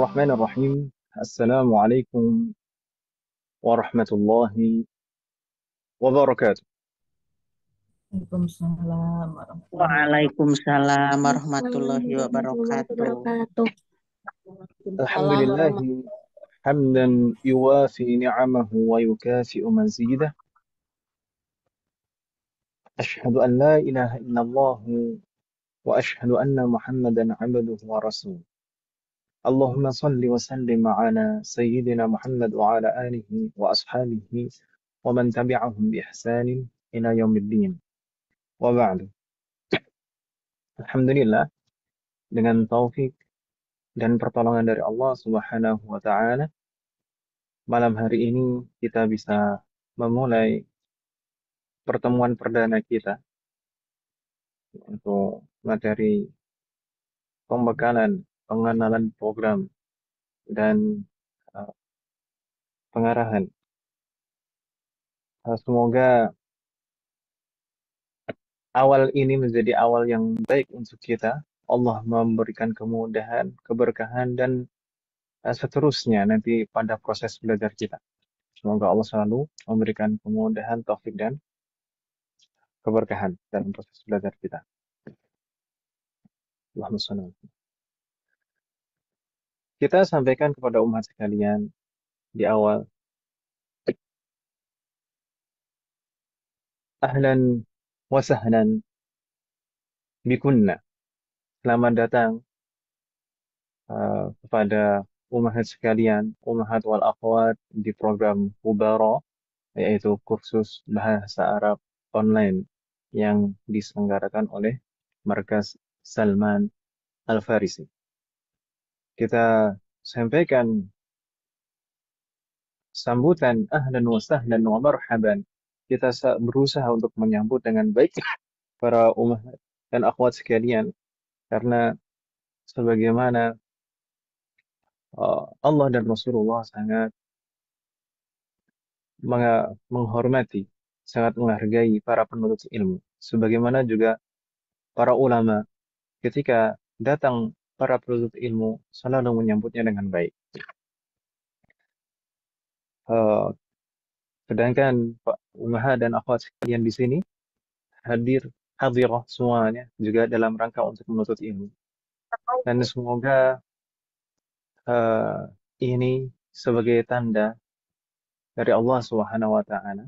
Bismillahirrahmanirrahim. Assalamualaikum warahmatullahi wabarakatuh. Waalaikumsalam warahmatullahi Waalaikumsalam warahmatullahi wabarakatuh. wabarakatuh. Waalaikumsalam Alhamdulillahi hamdan yuwafi ni'amahu wa yukafi'u mazidah. Ashhadu an la ilaha illallah wa ashhadu anna Muhammadan abduhu wa rasuluh. Allahumma salli wa sallim ala sayyidina Muhammad wa ala alihi wa ashabihi wa man tabi'ahum bi ihsanin ila yaumiddin. Wa ba'du. Alhamdulillah, dengan taufik dan pertolongan dari Allah Subhanahu wa taala, malam hari ini kita bisa memulai pertemuan perdana kita untuk materi pembekalan, pengenalan program dan uh, pengarahan. Semoga awal ini menjadi awal yang baik untuk kita. Allah memberikan kemudahan, keberkahan dan seterusnya nanti pada proses belajar kita. Semoga Allah selalu memberikan kemudahan, taufik dan keberkahan dalam proses belajar kita. Allahumma shalli ala Muhammad. Kita sampaikan kepada umat sekalian di awal, ahlan wa sahlan bikunna. Selamat datang kepada umat sekalian, ummahat wal akhwat di program Mubara, yaitu kursus bahasa Arab online yang diselenggarakan oleh Markas Salman Al-Farisi. Kita sampaikan sambutan ahlan wa sahlan wa marhaban. Kita berusaha untuk menyambut dengan baik para ummahat dan akhwat sekalian, karena sebagaimana Allah dan Rasulullah sangat menghormati, sangat menghargai para penuntut ilmu. Sebagaimana juga para ulama, ketika datang para penuntut ilmu, selalu menyambutnya dengan baik. Sedangkan Pak ummahat dan akhwat sekalian di sini hadirah semuanya juga dalam rangka untuk menuntut ilmu. Dan semoga ini sebagai tanda dari Allah Subhanahu wa taala,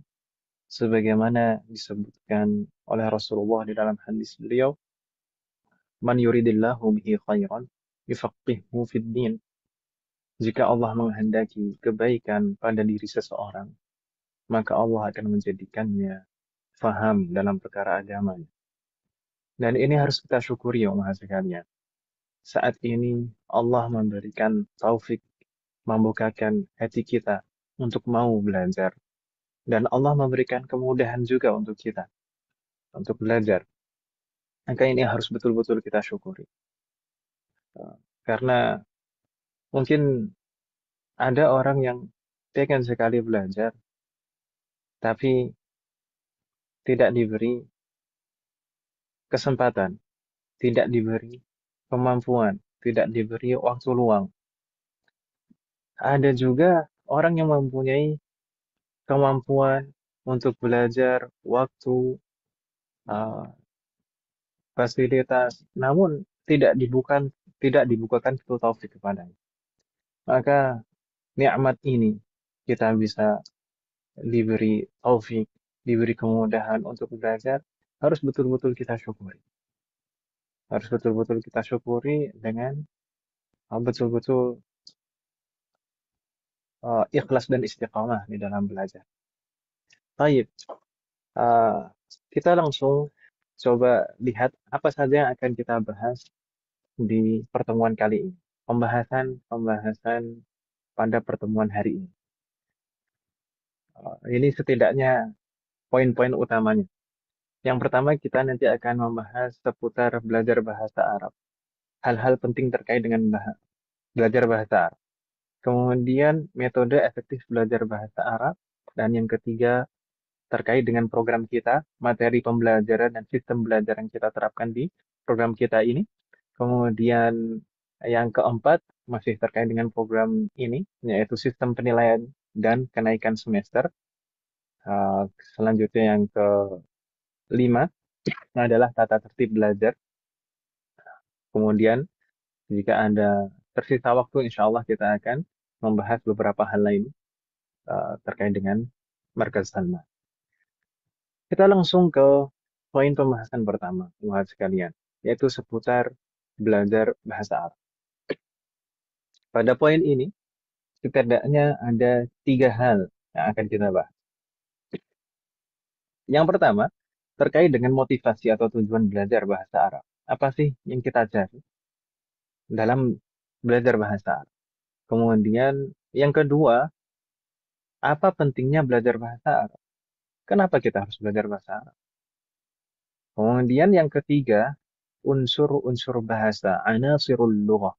sebagaimana disebutkan oleh Rasulullah di dalam hadis beliau, man yuridillahu bihi khairan yufaqqihhu fid din. Jika Allah menghendaki kebaikan pada diri seseorang, maka Allah akan menjadikannya faham dalam perkara agamanya. Dan ini harus kita syukuri ya umat sekalian. Saat ini Allah memberikan taufik, membukakan hati kita untuk mau belajar. Dan Allah memberikan kemudahan juga untuk kita, untuk belajar. Maka ini harus betul-betul kita syukuri. Karena mungkin ada orang yang pengen sekali belajar, tapi tidak diberi kesempatan, tidak diberi kemampuan, tidak diberi waktu luang. Ada juga orang yang mempunyai kemampuan untuk belajar, waktu, fasilitas, namun tidak dibukakan pintu taufik kepadanya. Maka nikmat ini kita bisa diberi taufik, diberi kemudahan untuk belajar, harus betul-betul kita syukuri. Harus betul-betul kita syukuri dengan betul-betul ikhlas dan istiqamah di dalam belajar. Baik, kita langsung coba lihat apa saja yang akan kita bahas di pertemuan kali ini. Pembahasan pada pertemuan hari ini. Ini setidaknya poin-poin utamanya. Yang pertama, kita nanti akan membahas seputar belajar bahasa Arab. Hal-hal penting terkait dengan belajar bahasa Arab. Kemudian metode efektif belajar bahasa Arab. Dan yang ketiga, terkait dengan program kita, materi pembelajaran dan sistem belajar yang kita terapkan di program kita ini. Kemudian Yang keempat, masih terkait dengan program ini, yaitu sistem penilaian dan kenaikan semester. Selanjutnya yang kelima adalah tata tertib belajar. Kemudian, jika Anda tersisa waktu, insya Allah kita akan membahas beberapa hal lain terkait dengan Markaz Salma. Kita langsung ke poin pembahasan pertama, teman sekalian, yaitu seputar belajar bahasa Arab. Pada poin ini, setidaknya ada 3 hal yang akan kita bahas. Yang pertama, terkait dengan motivasi atau tujuan belajar bahasa Arab. Apa sih yang kita cari dalam belajar bahasa Arab? Kemudian, yang kedua, apa pentingnya belajar bahasa Arab? Kenapa kita harus belajar bahasa Arab? Kemudian yang ketiga, unsur-unsur bahasa, anasirul lughah.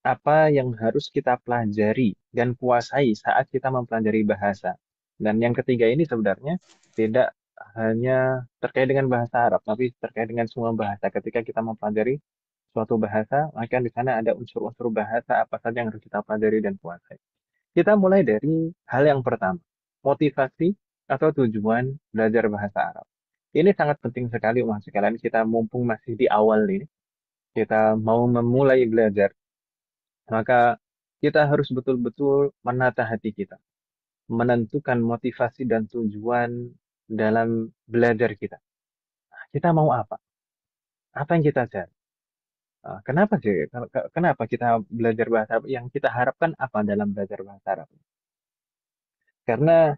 Apa yang harus kita pelajari dan kuasai saat kita mempelajari bahasa. Dan yang ketiga ini sebenarnya tidak hanya terkait dengan bahasa Arab, tapi terkait dengan semua bahasa. Ketika kita mempelajari suatu bahasa, maka di sana ada unsur-unsur bahasa apa saja yang harus kita pelajari dan kuasai. Kita mulai dari hal yang pertama, motivasi atau tujuan belajar bahasa Arab. Ini sangat penting sekali, umat sekalian. Kita mumpung masih di awal ini, kita mau memulai belajar, maka kita harus betul-betul menata hati kita, menentukan motivasi dan tujuan dalam belajar kita. Kita mau apa? Apa yang kita cari? Kenapa sih? Kenapa kita belajar bahasa Arab? Yang kita harapkan apa dalam belajar bahasa Arab? Karena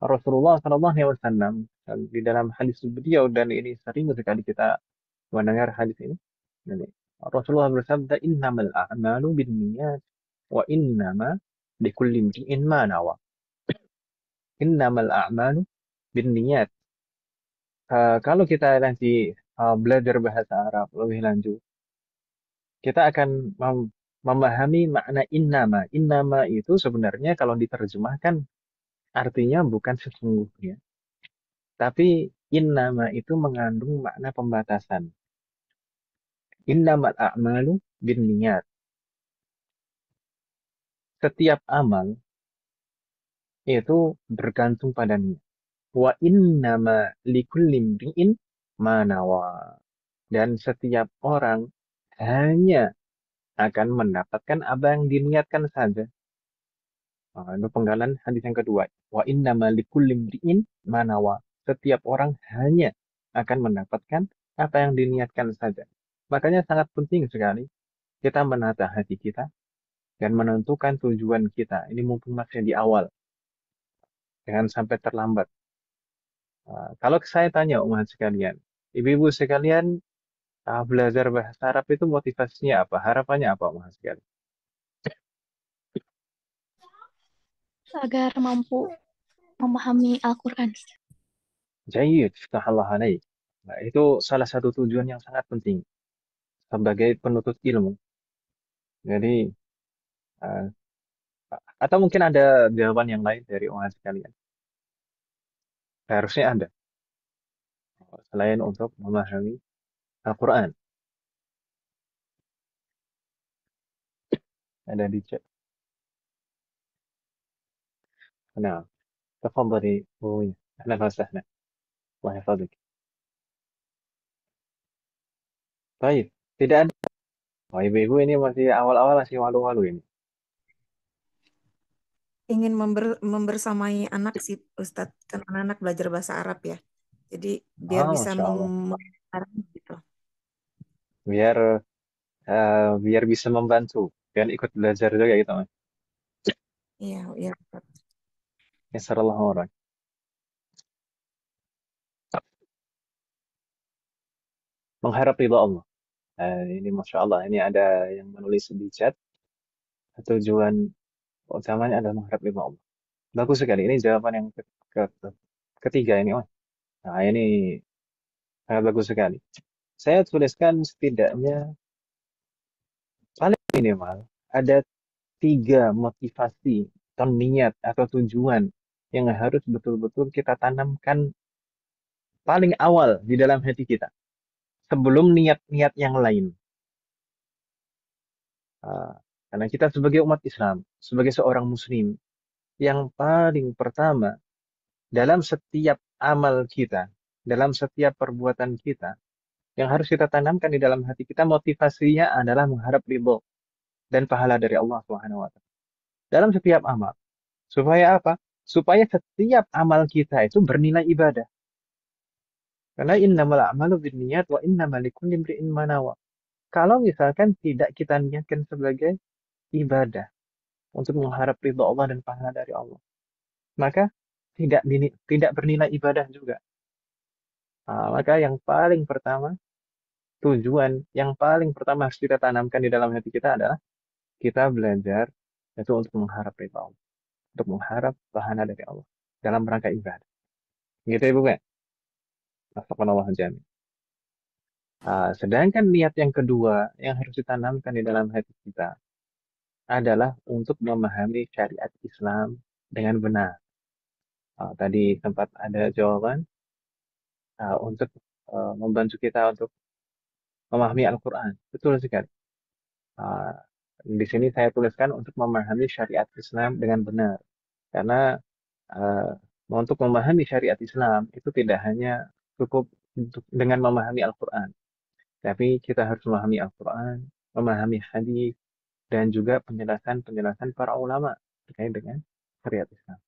Rasulullah SAW di dalam hadis beliau, dan ini sering sekali kita mendengar hadis ini. Jadi, Rasulullah bersabda, "Innamal a'malu binniyat wa innama likulli imri'in ma nawa." Innamal a'malu binniyat. Kalau kita nanti belajar bahasa Arab lebih lanjut, kita akan memahami makna innama. Innama itu sebenarnya kalau diterjemahkan artinya bukan sesungguhnya, tapi innama itu mengandung makna pembatasan. Innamal a'malu binniyat. Setiap amal itu bergantung pada niat. Wa innama likulli imri'in ma nawa. Dan setiap orang hanya akan mendapatkan apa yang diniatkan saja. Itu penggalan hadis yang kedua. Wa innama likulli imri'in ma nawa. Setiap orang hanya akan mendapatkan apa yang diniatkan saja. Makanya sangat penting sekali kita menata hati kita dan menentukan tujuan kita. Ini mumpung masih di awal. Jangan sampai terlambat. Kalau saya tanya umat sekalian, ibu-ibu sekalian, belajar bahasa Arab itu motivasinya apa? Harapannya apa umat sekalian? Agar mampu memahami Al-Quran. Jayyid, fitahallah alaih. Nah, itu salah satu tujuan yang sangat penting sebagai penuntut ilmu. Jadi, uh, atau mungkin ada jawaban yang lain dari umat sekalian. Harusnya ada, selain untuk memahami Al-Quran. Ada di chat. Nah, تفضلي أبوي. أهلا وسهلا. الله يحفظك. Baik, tidak ada. Oh, ibu-ibu ini masih awal-awal, masih malu-malu ini. Ingin membersamai anak sih Ustadz, kan anak-anak belajar bahasa Arab ya. Jadi biar bisa Masya Allah. gitu. Biar biar bisa membantu, biar ikut belajar juga gitu, Mas. Iya, iya Ustadz. Yasarallahu warak. Mengharap ridha Allah. Ini Masya Allah, ini ada yang menulis di chat. Tujuan utamanya adalah mengharap ridha Allah. Bagus sekali. Ini jawaban yang ketiga ini, Mas. Nah, ini sangat bagus sekali. Saya tuliskan setidaknya paling minimal ada 3 motivasi atau niat atau tujuan yang harus betul-betul kita tanamkan paling awal di dalam hati kita sebelum niat-niat yang lain. Ah, karena kita sebagai umat Islam, sebagai seorang Muslim, yang paling pertama dalam setiap amal kita, dalam setiap perbuatan kita, yang harus kita tanamkan di dalam hati kita motivasinya adalah mengharap ridho dan pahala dari Allah Subhanahu wa taala. Dalam setiap amal. Supaya apa? Supaya setiap amal kita itu bernilai ibadah. Karena innamal a'malu binniyat wa innamal likulli imri'in ma nawa. Kalau misalkan tidak kita niatkan sebagai ibadah untuk mengharap ridho Allah dan pahala dari Allah, maka tidak bernilai ibadah juga. Maka yang paling pertama, tujuan yang paling pertama harus kita tanamkan di dalam hati kita adalah kita belajar itu untuk mengharap ridho Allah, untuk mengharap pahala dari Allah dalam rangka ibadah. Gitu ya, Bu ya? Astagfirullah jami. Sedangkan niat yang kedua yang harus ditanamkan di dalam hati kita adalah untuk memahami syariat Islam dengan benar. Tadi sempat ada jawaban untuk membantu kita untuk memahami Al-Quran. Betul sekali. Uh, di sini saya tuliskan untuk memahami syariat Islam dengan benar. Karena uh, untuk memahami syariat Islam itu tidak hanya cukup dengan memahami Al-Quran. Tapi kita harus memahami Al-Quran, memahami hadis, dan juga penjelasan-penjelasan para ulama terkait dengan syariat Islam.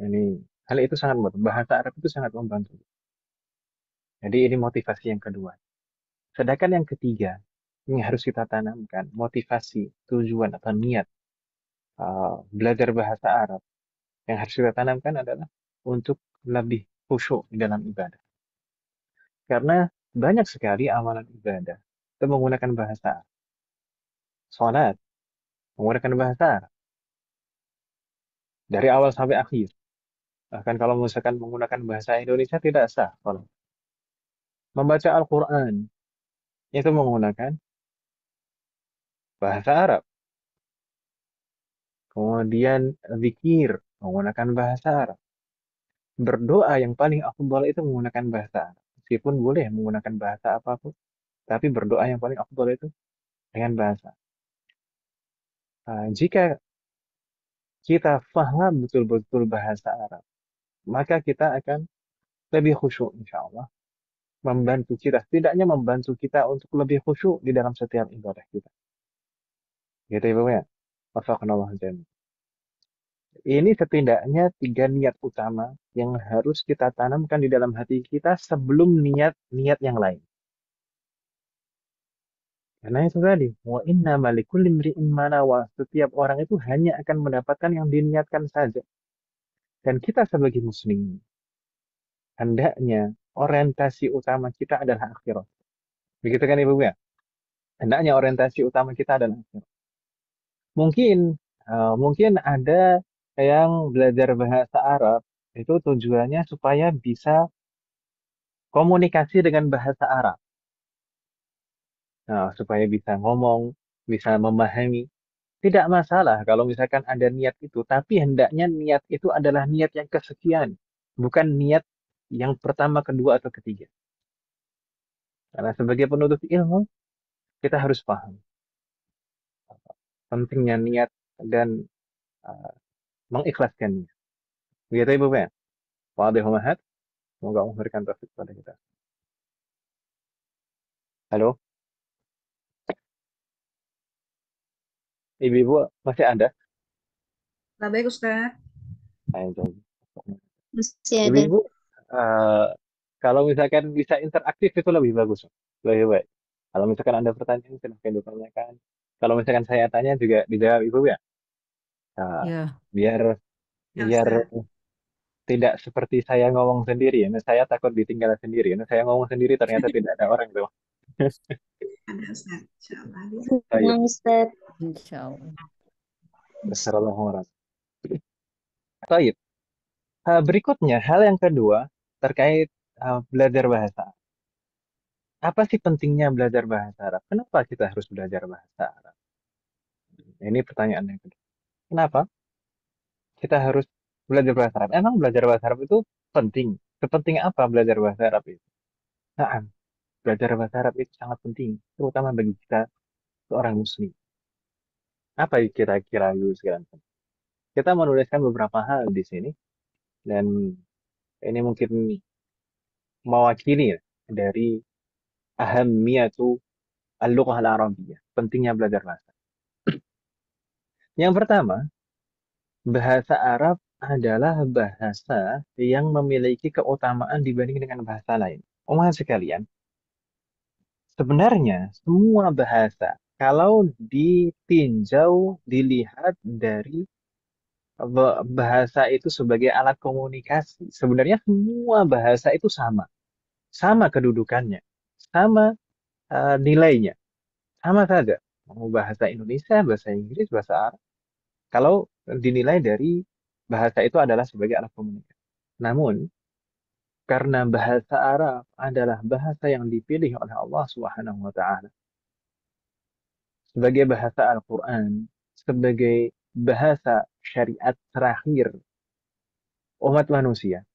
Ini hal itu sangat membantu. Bahasa Arab itu sangat membantu. Jadi ini motivasi yang kedua. Sedangkan yang ketiga, ini harus kita tanamkan motivasi, tujuan atau niat belajar bahasa Arab. Yang harus kita tanamkan adalah untuk lebih khusyuk di dalam ibadah. Karena banyak sekali amalan ibadah itu menggunakan bahasa Arab. Salat menggunakan bahasa Arab. Dari awal sampai akhir. Bahkan kalau misalkan menggunakan bahasa Indonesia tidak sah. Membaca Al-Quran itu menggunakan bahasa Arab. Kemudian zikir menggunakan bahasa Arab. Berdoa yang paling afdal itu menggunakan bahasa Arab. Meskipun boleh menggunakan bahasa apapun, tapi berdoa yang paling afdal itu dengan bahasa. Jika kita paham betul-betul bahasa Arab, maka kita akan lebih khusyuk insya Allah. Membantu kita, setidaknya membantu kita untuk lebih khusyuk di dalam setiap ibadah kita. Gitu Ibu ya. Wafaqanallah jami'an. Ini setidaknya 3 niat utama yang harus kita tanamkan di dalam hati kita sebelum niat-niat yang lain. Karena itu tadi, wa inna malikulli imri'in ma nawa. Setiap orang itu hanya akan mendapatkan yang diniatkan saja. Dan kita sebagai muslim, hendaknya orientasi utama kita adalah akhirat. Begitu kan Ibu ya? Hendaknya orientasi utama kita adalah akhirat. Mungkin ada yang belajar bahasa Arab itu tujuannya supaya bisa komunikasi dengan bahasa Arab. Nah, supaya bisa ngomong, bisa memahami. Tidak masalah kalau misalkan ada niat itu, tapi hendaknya niat itu adalah niat yang kesekian, bukan niat yang pertama, kedua, atau ketiga. Karena sebagai penuntut ilmu, kita harus paham pentingnya niat dan uh, mengikhlaskannya. Begitu Ibu Ben. Wadih umahat. Semoga Allah memberikan taufik kepada kita. Halo, Ibu-ibu masih ada? Nah, baik Ustaz. Saya jawab. Masih ada. Ibu-ibu, uh, kalau misalkan bisa interaktif itu lebih bagus, lebih baik. Kalau misalkan ada pertanyaan, silahkan ditanyakan. Kalau misalkan saya tanya juga dijawab Ibu ya. Nah, Ya, biar ya biar Ustaz. tidak seperti saya ngomong sendiri. Nah, saya takut ditinggal sendiri. Nah, saya ngomong sendiri ternyata tidak ada orang tuh. Ada Ustaz. Insyaallah. Ayo, Senang Ustaz. Insya Allah. Bismillahirrahmanirrahim. Baik. Berikutnya, hal yang kedua terkait belajar bahasa. Apa sih pentingnya belajar bahasa Arab? Kenapa kita harus belajar bahasa Arab? Ini pertanyaan yang kedua. Kenapa kita harus belajar bahasa Arab? Emang belajar bahasa Arab itu penting? Sepenting apa belajar bahasa Arab itu? Nah, belajar bahasa Arab itu sangat penting, terutama bagi kita seorang muslim. Apa kira-kira dulu sekarang? Kita menuliskan beberapa hal di sini dan ini mungkin mewakili dari ahammiyatu al-lughah al-arabiyyah, pentingnya belajar bahasa. Yang pertama, bahasa Arab adalah bahasa yang memiliki keutamaan dibanding dengan bahasa lain. Umat sekalian, sebenarnya semua bahasa kalau ditinjau, dilihat dari bahasa itu sebagai alat komunikasi, sebenarnya semua bahasa itu sama. Sama kedudukannya, sama nilainya, sama saja. Mau bahasa Indonesia, bahasa Inggris, bahasa Arab. Kalau dinilai dari bahasa itu adalah sebagai alat komunikasi. Namun, karena bahasa Arab adalah bahasa yang dipilih oleh Allah Subhanahu wa taala sebagai bahasa Al-Qur'an, sebagai bahasa syariat terakhir umat manusia,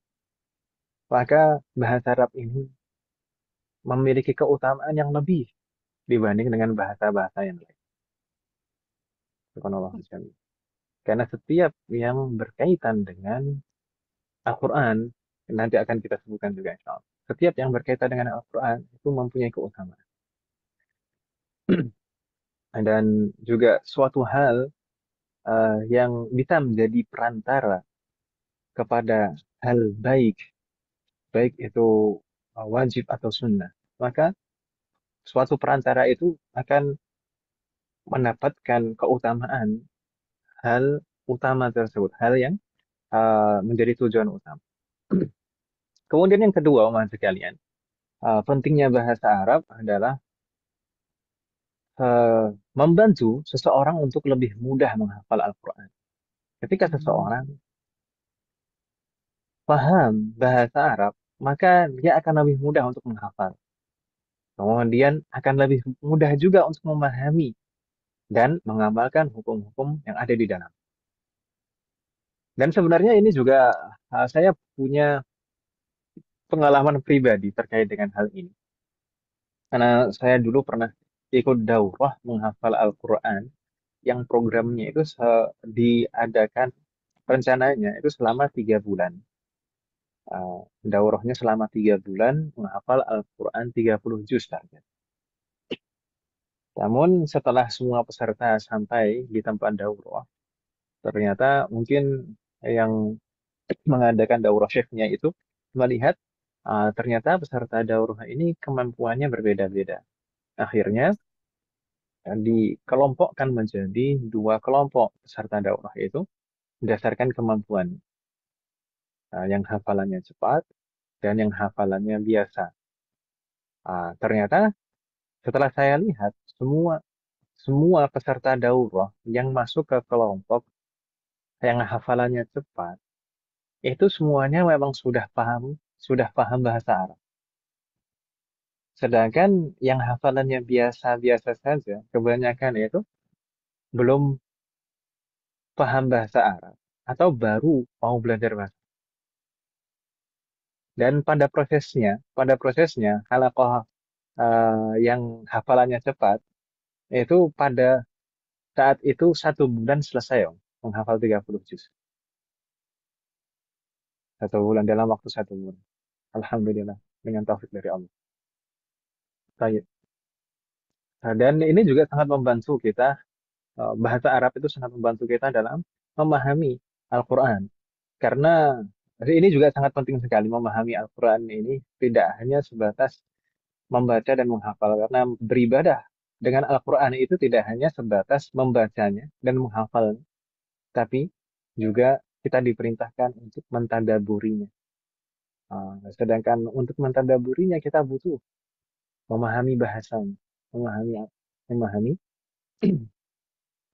maka bahasa Arab ini memiliki keutamaan yang lebih dibanding dengan bahasa-bahasa yang lain. Subhanallah. Karena setiap yang berkaitan dengan Al-Quran, nanti akan kita sebutkan juga insya Allah. Setiap yang berkaitan dengan Al-Quran itu mempunyai keutamaan. Dan juga suatu hal yang bisa menjadi perantara kepada hal baik, baik itu wajib atau sunnah. Maka suatu perantara itu akan mendapatkan keutamaan hal utama tersebut, hal yang menjadi tujuan utama. Kemudian yang kedua, umat sekalian, pentingnya bahasa Arab adalah membantu seseorang untuk lebih mudah menghafal Al-Quran. Ketika seseorang paham bahasa Arab, maka dia akan lebih mudah untuk menghafal. Kemudian akan lebih mudah juga untuk memahami dan mengamalkan hukum-hukum yang ada di dalam. Dan sebenarnya ini juga saya punya pengalaman pribadi terkait dengan hal ini. Karena saya dulu pernah ikut daurah menghafal Al-Quran yang programnya itu diadakan rencananya itu selama 3 bulan. Daurahnya selama 3 bulan menghafal Al-Quran 30 juz target. Namun setelah semua peserta sampai di tempat daurah, ternyata mungkin yang mengadakan daurah syekhnya itu melihat ternyata peserta daurah ini kemampuannya berbeda-beda. Akhirnya dikelompokkan menjadi 2 kelompok peserta daurah itu berdasarkan kemampuan. Yang hafalannya cepat dan yang hafalannya biasa. Ternyata setelah saya lihat semua peserta daurah yang masuk ke kelompok yang hafalannya cepat itu semuanya memang sudah paham bahasa Arab. Sedangkan yang hafalannya biasa-biasa saja, kebanyakan itu belum paham bahasa Arab atau baru mau belajar bahasa. Dan pada prosesnya halaqah yang hafalannya cepat itu pada saat itu 1 bulan selesai menghafal 30 juz. 1 bulan, dalam waktu 1 bulan. Alhamdulillah dengan taufik dari Allah. Baik. Dan ini juga sangat membantu kita, bahasa Arab itu sangat membantu kita dalam memahami Al-Quran. Karena ini juga sangat penting sekali memahami Al-Quran ini tidak hanya sebatas membaca dan menghafal. Karena beribadah dengan Al-Quran itu tidak hanya sebatas membacanya dan menghafalnya, tapi juga kita diperintahkan untuk mentadaburinya. Sedangkan untuk mentadaburinya kita butuh memahami bahasanya, memahami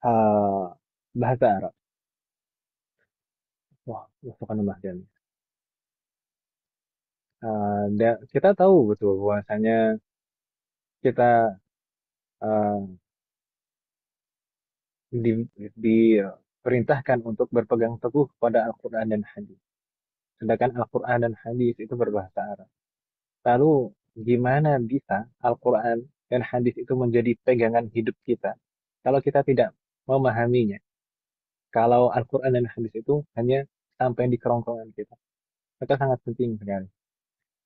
uh, bahasa Arab. Wah, subhanallah dan dan kita tahu betul bahwasanya kita uh, diperintahkan untuk berpegang teguh pada Al-Quran dan Hadis. Sedangkan Al-Quran dan Hadis itu berbahasa Arab. Lalu gimana bisa Al-Quran dan hadis itu menjadi pegangan hidup kita, kalau kita tidak memahaminya, kalau Al-Quran dan hadis itu hanya sampai di kerongkongan kita, maka sangat penting sekali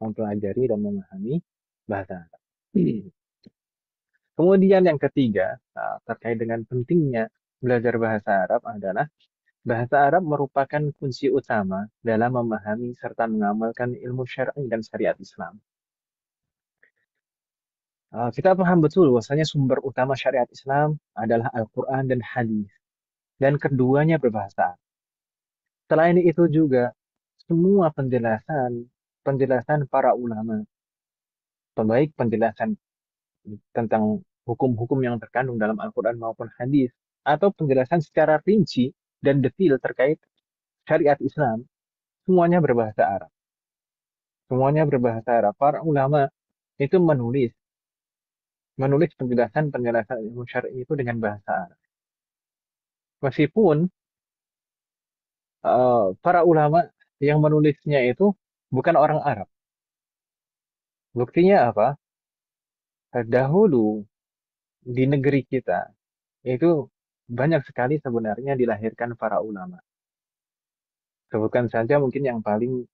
mempelajari dan memahami bahasa Arab. Kemudian yang ketiga, terkait dengan pentingnya belajar bahasa Arab adalah bahasa Arab merupakan kunci utama dalam memahami serta mengamalkan ilmu syar'i dan syariat Islam. Kita paham betul bahwasanya sumber utama syariat Islam adalah Al-Quran dan hadis, dan keduanya berbahasa Arab. Selain itu juga, semua penjelasan para ulama, baik penjelasan tentang hukum-hukum yang terkandung dalam Al-Quran maupun hadis, atau penjelasan secara rinci dan detail terkait syariat Islam, semuanya berbahasa Arab. Semuanya berbahasa Arab. Para ulama itu menulis penjelasan ilmu syar'i itu dengan bahasa Arab. Meskipun para ulama yang menulisnya itu bukan orang Arab. Buktinya apa? Dahulu di negeri kita itu banyak sekali sebenarnya dilahirkan para ulama. Sebutkan saja mungkin yang paling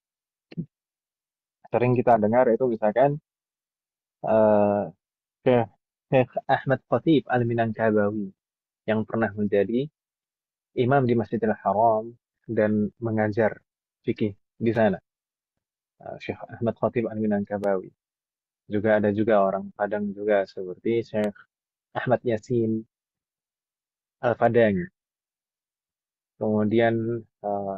sering kita dengar itu misalkan eh, Syekh Syekh Ahmad Khatib Al-Minangkabawi yang pernah menjadi imam di Masjidil Haram dan mengajar fikih di sana. Syekh Ahmad Khatib Al-Minangkabawi. Juga ada juga orang Padang juga seperti Syekh Ahmad Yasin Al-Padang. Kemudian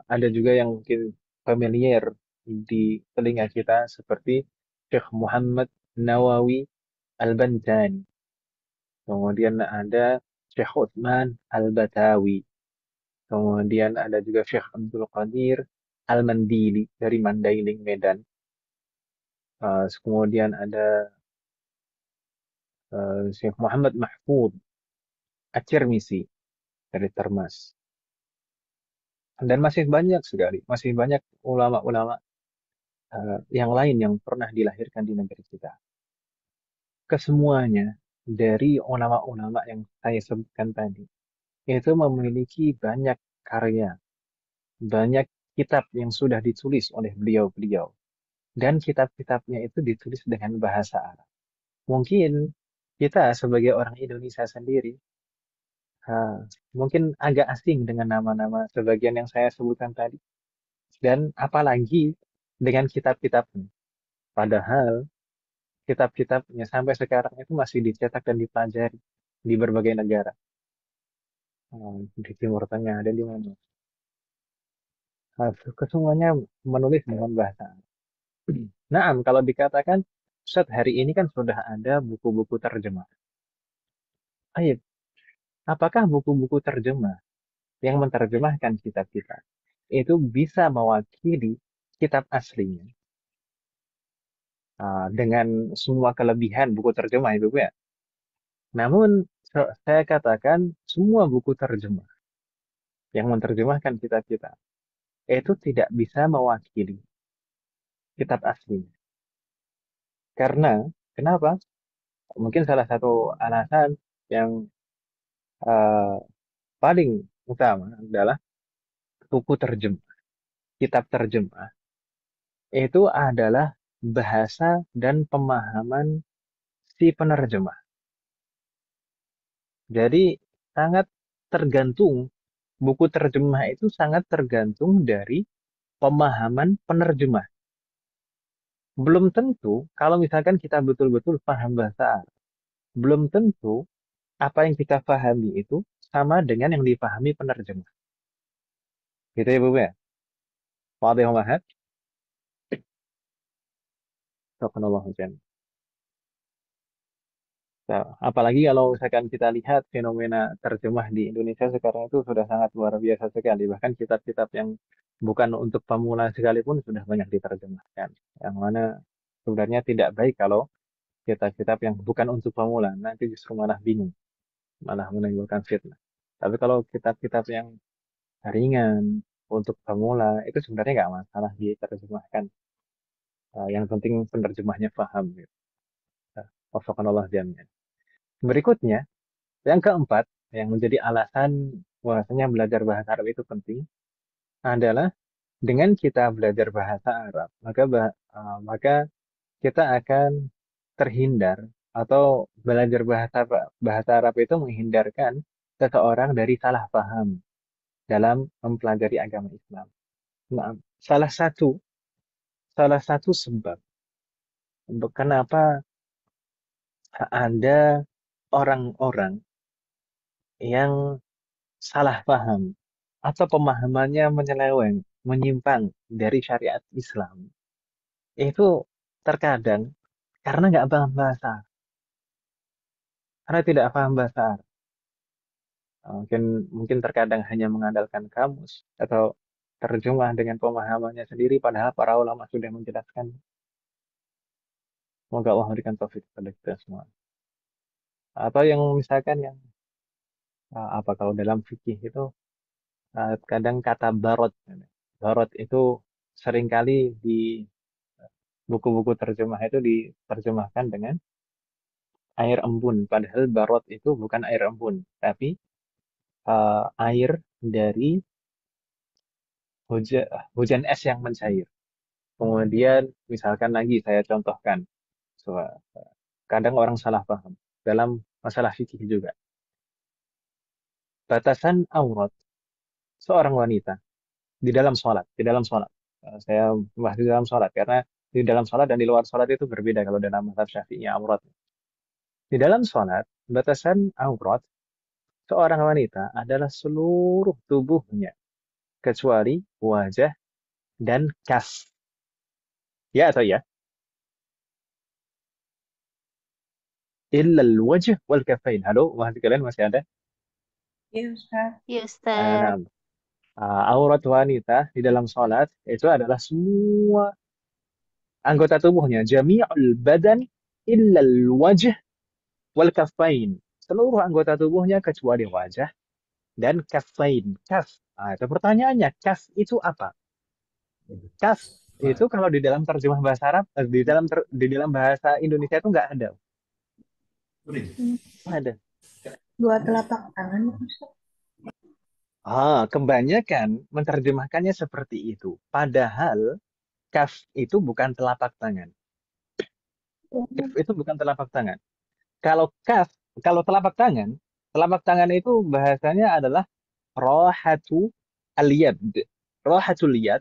ada juga yang mungkin familiar di telinga kita seperti Syekh Muhammad Nawawi Al-Bantani. Kemudian ada Syekh Utsman Al-Batawi. Kemudian ada juga Syekh Abdul Qadir Al-Mandili dari Mandailing, Medan. Kemudian ada Syekh Muhammad Mahfud At-Tirmizi dari Termas. Dan masih banyak sekali, masih banyak ulama-ulama yang lain yang pernah dilahirkan di negeri kita. Kesemuanya dari ulama-ulama yang saya sebutkan tadi, itu memiliki banyak karya, banyak kitab yang sudah ditulis oleh beliau-beliau. Dan kitab-kitabnya itu ditulis dengan bahasa Arab. Mungkin kita sebagai orang Indonesia sendiri, mungkin agak asing dengan nama-nama sebagian yang saya sebutkan tadi. Dan apalagi dengan kitab-kitabnya. Padahal kitab-kitabnya sampai sekarang itu masih dicetak dan dipelajari di berbagai negara. Di Timur Tengah dan di mana. Kesemuanya menulis dengan bahasa Arab. Nah, kalau dikatakan, Ustaz, hari ini kan sudah ada buku-buku terjemah. Ayo, apakah buku-buku terjemah yang menerjemahkan kitab-kitab itu bisa mewakili kitab aslinya dengan semua kelebihan buku terjemah itu ya? Namun saya katakan semua buku terjemah yang menerjemahkan kitab-kitab itu tidak bisa mewakili kitab aslinya. Karena kenapa? Mungkin salah satu alasan yang uh, paling utama adalah buku terjemah, kitab terjemah itu adalah bahasa dan pemahaman si penerjemah. Jadi sangat tergantung, buku terjemah itu sangat tergantung dari pemahaman penerjemah. Belum tentu kalau misalkan kita betul-betul paham bahasa Arab, belum tentu apa yang kita pahami itu sama dengan yang dipahami penerjemah. Gitu ya, Bu ya? Wadih Mahat. Subhanallah. Nah, apalagi kalau misalkan kita lihat fenomena terjemah di Indonesia sekarang itu sudah sangat luar biasa sekali. Bahkan kitab-kitab yang bukan untuk pemula sekalipun sudah banyak diterjemahkan. Yang mana sebenarnya tidak baik kalau kitab-kitab yang bukan untuk pemula. Nanti justru malah bingung. Malah menimbulkan fitnah. Tapi kalau kitab-kitab yang ringan untuk pemula, itu sebenarnya nggak masalah diterjemahkan. Yang penting penerjemahnya paham. Gitu. Wafakanallah jami'an. Berikutnya, yang keempat, yang menjadi alasan bahwasanya belajar bahasa Arab itu penting adalah dengan kita belajar bahasa Arab, maka kita akan terhindar atau belajar bahasa Arab itu menghindarkan seseorang dari salah paham dalam mempelajari agama Islam. Nah, salah satu salah satu sebab untuk kenapa ada orang-orang yang salah paham atau pemahamannya menyeleweng, menyimpang dari syariat Islam, itu terkadang karena nggak paham bahasa, karena tidak paham bahasa Arab. Mungkin mungkin terkadang hanya mengandalkan kamus atau terjemah dengan pemahamannya sendiri, padahal para ulama sudah menjelaskan. Semoga Allah memberikan taufik kepada kita semua. Atau yang misalkan yang apa kalau dalam fikih itu kadang kata barot. Barot itu seringkali di buku-buku terjemah itu diterjemahkan dengan air embun. Padahal barot itu bukan air embun, tapi air dari hujan, hujan es yang mencair. Kemudian misalkan lagi saya contohkan, so, kadang orang salah paham dalam masalah fikih juga. Batasan aurat seorang wanita di dalam sholat. Saya bahas di dalam sholat karena di dalam sholat dan di luar sholat itu berbeda kalau dalam mazhab Syafi'i aurat. Di dalam sholat, batasan aurat seorang wanita adalah seluruh tubuhnya kecuali wajah dan kaf. Ya atau ya? Illa al-wajh wal kafain. Halo, masih kalian masih ada? Iya, Ustaz. Ya Ustaz. Nah, aurat wanita di dalam sholat itu adalah semua anggota tubuhnya, jami'ul badan illa al-wajh wal kafain. Seluruh anggota tubuhnya kecuali wajah dan kafain. Kaf. Itu pertanyaannya, kaf itu apa? Kaf itu kalau di dalam terjemah bahasa Arab, di dalam bahasa Indonesia itu nggak ada. Nggak ada. Dua telapak tangan, Ustaz. Kebanyakan menerjemahkannya seperti itu. Padahal kaf itu bukan telapak tangan. Kaf itu bukan telapak tangan. Kalau kaf, kalau telapak tangan itu bahasanya adalah rohatu aliyad. Rohatul yad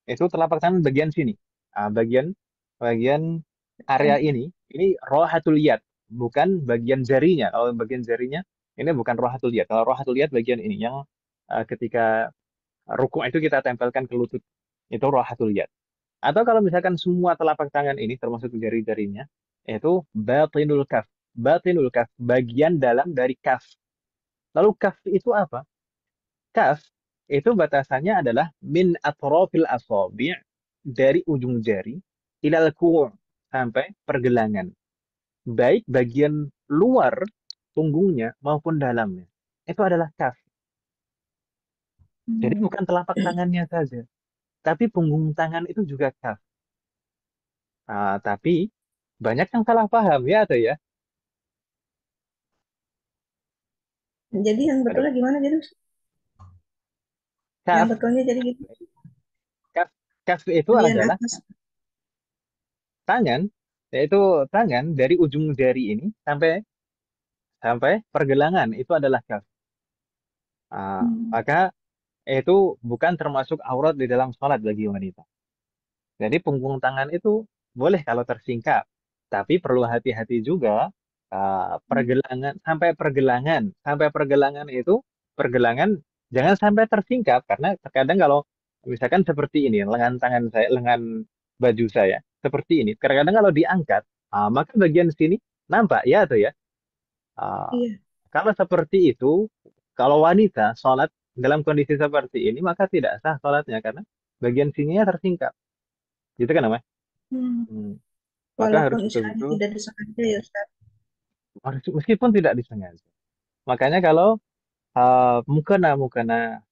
itu telapak tangan bagian sini. Bagian bagian area ini rohatul yad, bukan bagian jarinya. Kalau bagian jarinya ini bukan rohatul yad. Kalau rohatul yad bagian ini yang ketika rukuk itu kita tempelkan ke lutut. Itu rohatul yad. Atau kalau misalkan semua telapak tangan ini termasuk jari-jarinya, itu batinul kaf. Batinul kaf, bagian dalam dari kaf. Lalu kaf itu apa? Kaf itu batasannya adalah min atrofil asabi' dari ujung jari ilal ku' sampai pergelangan. Baik bagian luar punggungnya maupun dalamnya. Itu adalah kaf. Jadi bukan telapak tangannya saja, tapi punggung tangan itu juga kaf. Tapi banyak yang salah paham ya atau ya? Jadi yang Aduh, betulnya gimana gitu? Yang kaf, betulnya jadi gitu. kaf, kaf itu Bagian adalah atas. tangan, yaitu tangan dari ujung jari ini sampai sampai pergelangan itu adalah kaf. Maka itu bukan termasuk aurat di dalam sholat bagi wanita. Jadi punggung tangan itu boleh kalau tersingkap, tapi perlu hati-hati juga sampai pergelangan itu pergelangan jangan sampai tersingkap karena terkadang kalau misalkan seperti ini lengan tangan saya, lengan baju saya seperti ini, terkadang kalau diangkat maka bagian sini nampak ya atau ya. Ah, Iya. Kalau seperti itu, kalau wanita sholat dalam kondisi seperti ini maka tidak sah sholatnya karena bagian sininya tersingkap. Gitu kan namanya? Hmm. Maka Walaupun harus istilahnya betul-betul, tidak disengaja ya Ustaz. meskipun tidak disengaja. Makanya kalau mukena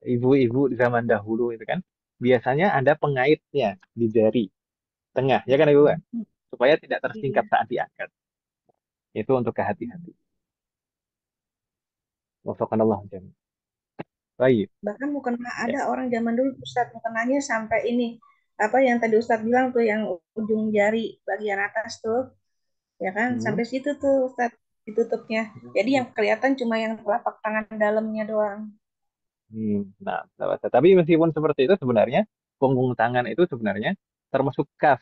ibu-ibu di zaman dahulu itu kan, biasanya ada pengaitnya di jari tengah, ya kan ibu kan? Supaya tidak tersingkap Iya. saat diangkat. Itu untuk kehati-hati. Wafakanallah jami'an. Baik. Bahkan mukena Ya. ada orang zaman dulu Ustadz mukenanya sampai ini apa yang tadi Ustadz bilang tuh yang ujung jari bagian atas tuh ya kan Hmm. sampai situ tuh Ustadz ditutupnya. Jadi yang kelihatan cuma yang telapak tangan dalamnya doang. Nah, tapi meskipun seperti itu sebenarnya punggung tangan itu sebenarnya termasuk kaf.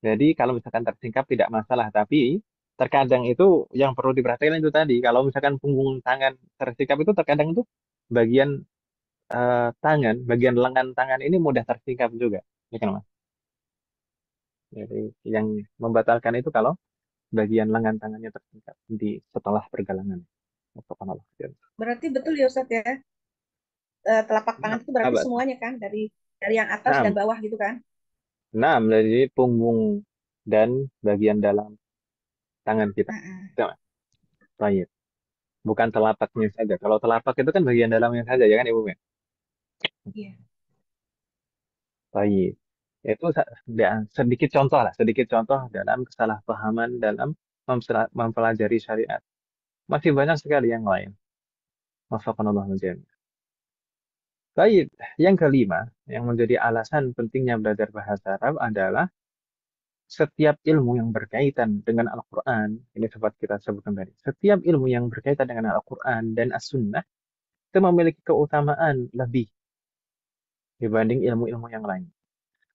Jadi kalau misalkan tersingkap tidak masalah, tapi terkadang itu yang perlu diperhatikan itu tadi, kalau misalkan punggung tangan tersingkap itu terkadang itu bagian tangan, bagian lengan tangan ini mudah tersingkap juga, ya kan Mas? Jadi yang membatalkan itu kalau bagian lengan tangannya tersingkap di setelah pergelangan. Subhanallah. Berarti betul ya Ustadz ya telapak Nah, tangan itu berarti apa? semuanya kan dari yang atas dan Nah, bawah gitu kan? nah, jadi punggung dan bagian dalam tangan kita. Heeh. Itu, Mas. Baik. Bukan telapaknya saja. Kalau telapak itu kan bagian dalamnya saja, ya kan Ibu? Iya. Baik. Itu sedikit contoh dalam kesalahpahaman dalam mempelajari syariat. Masih banyak sekali yang lain. Wafakanallah jami'an. Baik, yang kelima, yang menjadi alasan pentingnya belajar bahasa Arab adalah setiap ilmu yang berkaitan dengan Al-Quran, ini sempat kita sebutkan tadi, setiap ilmu yang berkaitan dengan Al-Quran dan As-Sunnah itu memiliki keutamaan lebih dibanding ilmu-ilmu yang lain.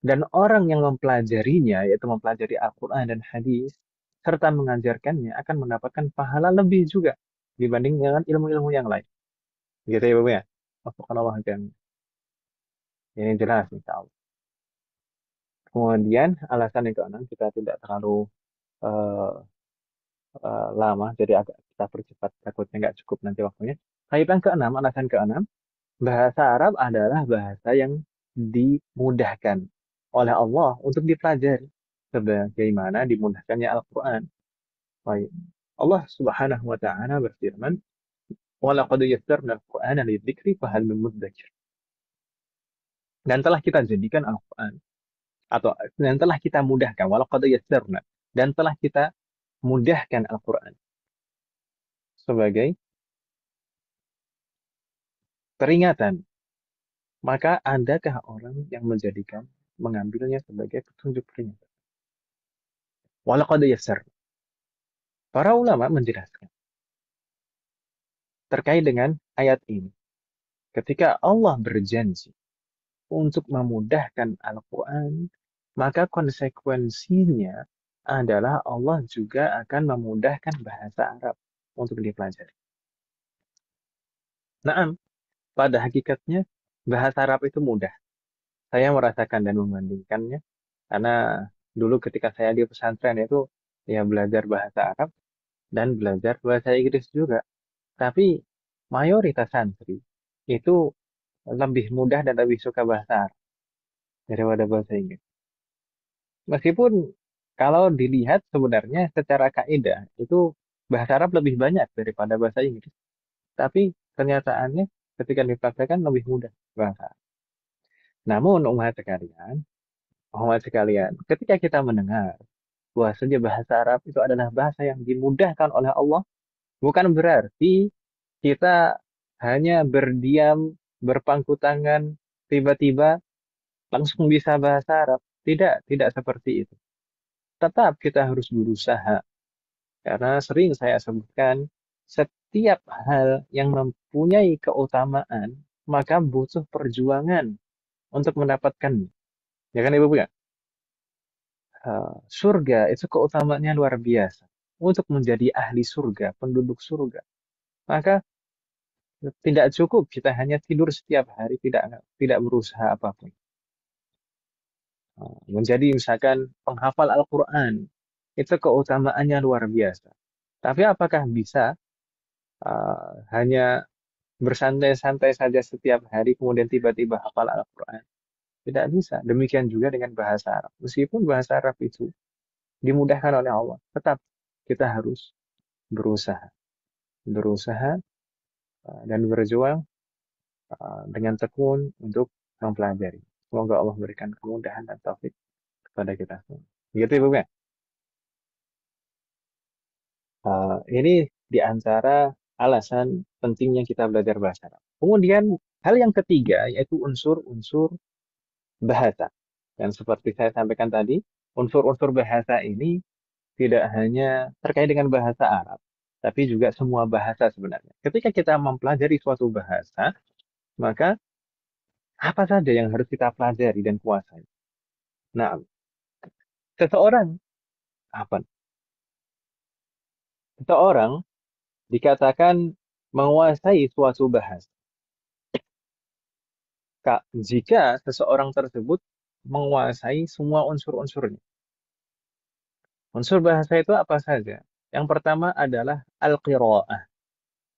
Dan orang yang mempelajarinya, yaitu mempelajari Al-Quran dan Hadis, serta mengajarkannya akan mendapatkan pahala lebih juga dibanding dengan ilmu-ilmu yang lain. Gitu ya, Bapak ya? Wafakanallah jami'an. Ini jelas, insya Allah. Kemudian alasan yang keenam kita tidak terlalu eh, lama, jadi agak kita percepat takutnya nggak cukup nanti waktunya. Kaitan keenam, alasan keenam, bahasa Arab adalah bahasa yang dimudahkan oleh Allah untuk dipelajari, sebagaimana dimudahkannya Al-Quran. Baik. Allah Subhanahu wa taala berfirman, "Walaqad yassarna al-Qur'ana lidzikri fahal min mudzakir." Dan telah kita jadikan Al-Quran atau dan telah kita mudahkan walaqad yassarna dan telah kita mudahkan Al-Quran sebagai peringatan. Maka adakah orang yang mengambilnya sebagai petunjuk peringatan? Walaqad yassarna. Para ulama menjelaskan terkait dengan ayat ini. Ketika Allah berjanji untuk memudahkan Al-Quran, maka konsekuensinya adalah Allah juga akan memudahkan bahasa Arab untuk dipelajari. Nah, pada hakikatnya bahasa Arab itu mudah. Saya merasakan dan membandingkannya karena dulu ketika saya di pesantren itu ya belajar bahasa Arab dan belajar bahasa Inggris juga. Tapi mayoritas santri itu lebih mudah dan lebih suka bahasa Arab daripada bahasa Inggris. Meskipun kalau dilihat sebenarnya secara kaidah itu bahasa Arab lebih banyak daripada bahasa Inggris. Tapi kenyataannya ketika dipraktekkan lebih mudah bahasa Arab. Namun umat sekalian, ketika kita mendengar bahwasanya bahasa Arab itu adalah bahasa yang dimudahkan oleh Allah, bukan berarti kita hanya berdiam, berpangku tangan, tiba-tiba langsung bisa bahasa Arab. Tidak, tidak seperti itu. Tetap kita harus berusaha. Karena sering saya sebutkan, setiap hal yang mempunyai keutamaan, maka butuh perjuangan untuk mendapatkannya. Ya kan Ibu ya? Surga itu keutamaannya luar biasa. Untuk menjadi ahli surga, penduduk surga. Maka tidak cukup kita hanya tidur setiap hari, tidak berusaha apapun. Menjadi misalkan penghafal Al-Quran, itu keutamaannya luar biasa. Tapi apakah bisa hanya bersantai-santai saja setiap hari kemudian tiba-tiba hafal Al-Quran? Tidak bisa. Demikian juga dengan bahasa Arab. Meskipun bahasa Arab itu dimudahkan oleh Allah, tetap kita harus berusaha. Berusaha dan berjuang dengan tekun untuk mempelajari. Semoga Allah berikan kemudahan dan taufik kepada kita semua. Begitu Ibu ya? Ini di antara alasan pentingnya kita belajar bahasa Arab. Kemudian hal yang ketiga yaitu unsur-unsur bahasa. Dan seperti saya sampaikan tadi, unsur-unsur bahasa ini tidak hanya terkait dengan bahasa Arab, tapi juga semua bahasa sebenarnya. Ketika kita mempelajari suatu bahasa, maka apa saja yang harus kita pelajari dan kuasai? Nah, seseorang apa? Seseorang dikatakan menguasai suatu bahasa. Jika seseorang tersebut menguasai semua unsur-unsurnya. Unsur bahasa itu apa saja? Yang pertama adalah al-qira'ah,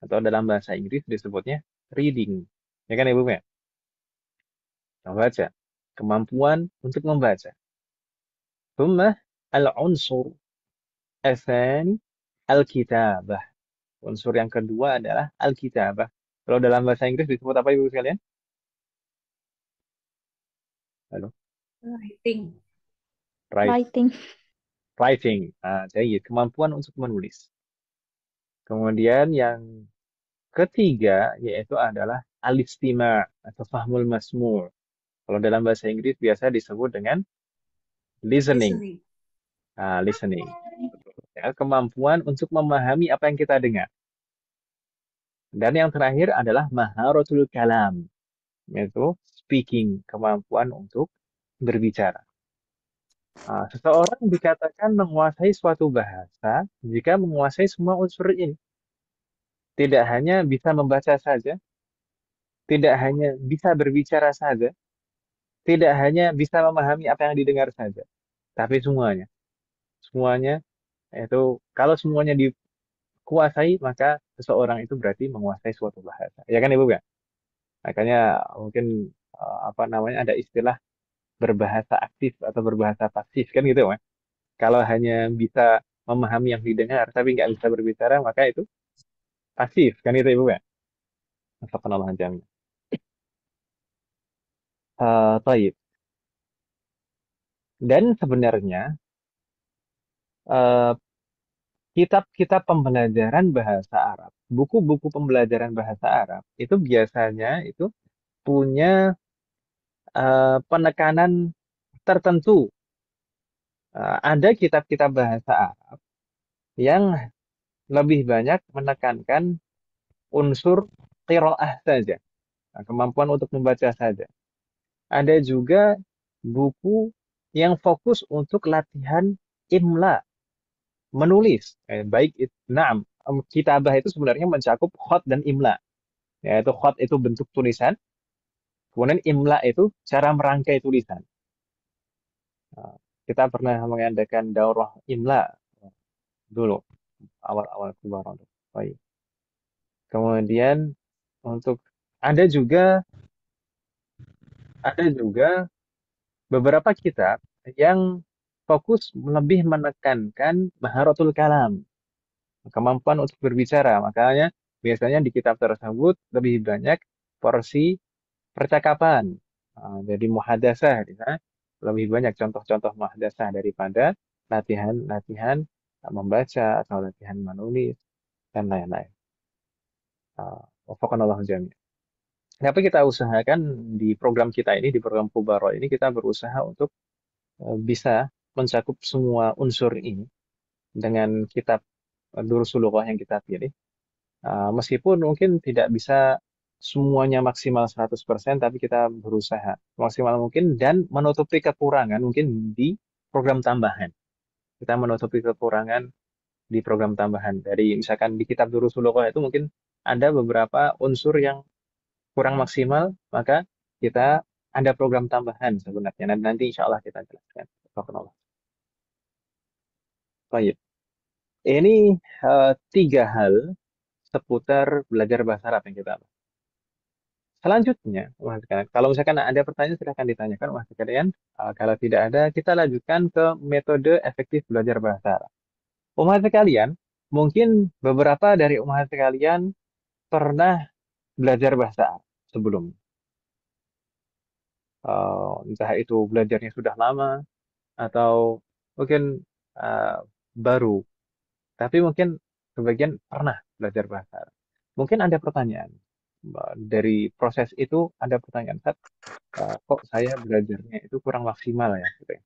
atau dalam bahasa Inggris disebutnya reading. Ya kan Ibu ya? Membaca. Kemampuan untuk membaca. Thumma al-unsur asani al-kitabah. Unsur yang kedua adalah al-kitabah. Kalau dalam bahasa Inggris disebut apa Ibu sekalian? Halo? Writing. Writing. Writing. Jadi kemampuan untuk menulis. Kemudian yang ketiga yaitu adalah al-istima' atau fahmul masmu'. Kalau dalam bahasa Inggris biasa disebut dengan listening. Listening. Ya, kemampuan untuk memahami apa yang kita dengar. Dan yang terakhir adalah maharatul kalam, yaitu speaking, kemampuan untuk berbicara. Seseorang dikatakan menguasai suatu bahasa jika menguasai semua unsur ini. Tidak hanya bisa membaca saja, tidak hanya bisa berbicara saja, tidak hanya bisa memahami apa yang didengar saja, tapi semuanya. Semuanya itu kalau semuanya dikuasai, maka seseorang itu berarti menguasai suatu bahasa. Ya kan Ibu ya? Makanya mungkin apa namanya ada istilah berbahasa aktif atau berbahasa pasif kan gitu ya. Kalau hanya bisa memahami yang didengar tapi nggak bisa berbicara maka itu pasif kan itu Ibu ya. Astagfirullah jamnya. Taib. Dan sebenarnya eh, kitab-kitab pembelajaran bahasa Arab, buku-buku pembelajaran bahasa Arab itu biasanya itu punya penekanan tertentu. Ada kitab-kitab bahasa Arab yang lebih banyak menekankan unsur qiraah saja, kemampuan untuk membaca saja. Ada juga buku yang fokus untuk latihan imla, menulis. Baik itu, kitabah itu sebenarnya mencakup khat dan imla. Yaitu khat itu bentuk tulisan, kemudian imla itu cara merangkai tulisan. Kita pernah mengadakan daurah imla dulu, awal-awal keluar. Baik. Kemudian untuk ada juga beberapa kitab yang fokus lebih menekankan maharatul kalam, kemampuan untuk berbicara. Makanya biasanya di kitab tersebut lebih banyak porsi percakapan. Jadi muhadasah di sana lebih banyak contoh-contoh muhadasah daripada latihan-latihan membaca atau latihan menulis dan lain-lain. Wafaqanallahu jami'an. Tapi kita usahakan di program kita ini, di program Kubaro ini, kita berusaha untuk bisa mencakup semua unsur ini dengan kitab Durusul Lughah yang kita pilih. Meskipun mungkin tidak bisa semuanya maksimal 100%, tapi kita berusaha maksimal mungkin dan menutupi kekurangan mungkin di program tambahan. Kita menutupi kekurangan di program tambahan. Dari misalkan di kitab Durusul Lughah itu mungkin ada beberapa unsur yang kurang maksimal, maka kita ada program tambahan sebenarnya. Dan nanti insya Allah kita jelaskan. Baik. Ini 3 hal seputar belajar bahasa Arab yang kita bahas. Selanjutnya, kalau misalkan ada pertanyaan silahkan ditanyakan, Mas sekalian. Kalau tidak ada, kita lanjutkan ke metode efektif belajar bahasa Arab. Umat sekalian, mungkin beberapa dari umat sekalian pernah belajar bahasa Arab sebelum. Entah itu belajarnya sudah lama atau mungkin baru. Tapi mungkin sebagian pernah belajar bahasa Arab. Mungkin ada pertanyaan. Dari proses itu ada pertanyaan, Ustaz, kok saya belajarnya itu kurang maksimal ya, gitu ya.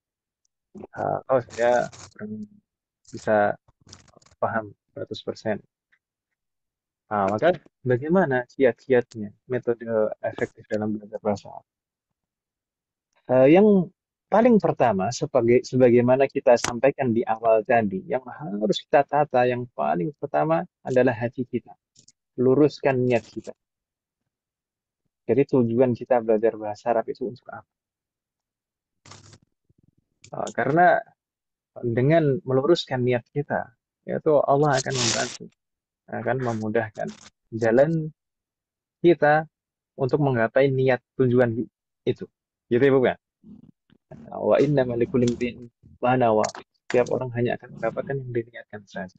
Kok saya kurang bisa paham 100%. Maka bagaimana kiat-kiatnya, metode efektif dalam belajar bahasa Arab? Yang paling pertama, sebagaimana kita sampaikan di awal tadi, yang harus kita tata, yang paling pertama adalah hati kita. Luruskan niat kita. Jadi tujuan kita belajar bahasa Arab itu untuk apa? Karena dengan meluruskan niat kita, yaitu Allah akan membantu, akan memudahkan jalan kita untuk menggapai niat tujuan itu. Gitu ya, bukan? Wa inna malikul imri'in ma nawa. Setiap orang hanya akan mendapatkan yang diniatkan saja.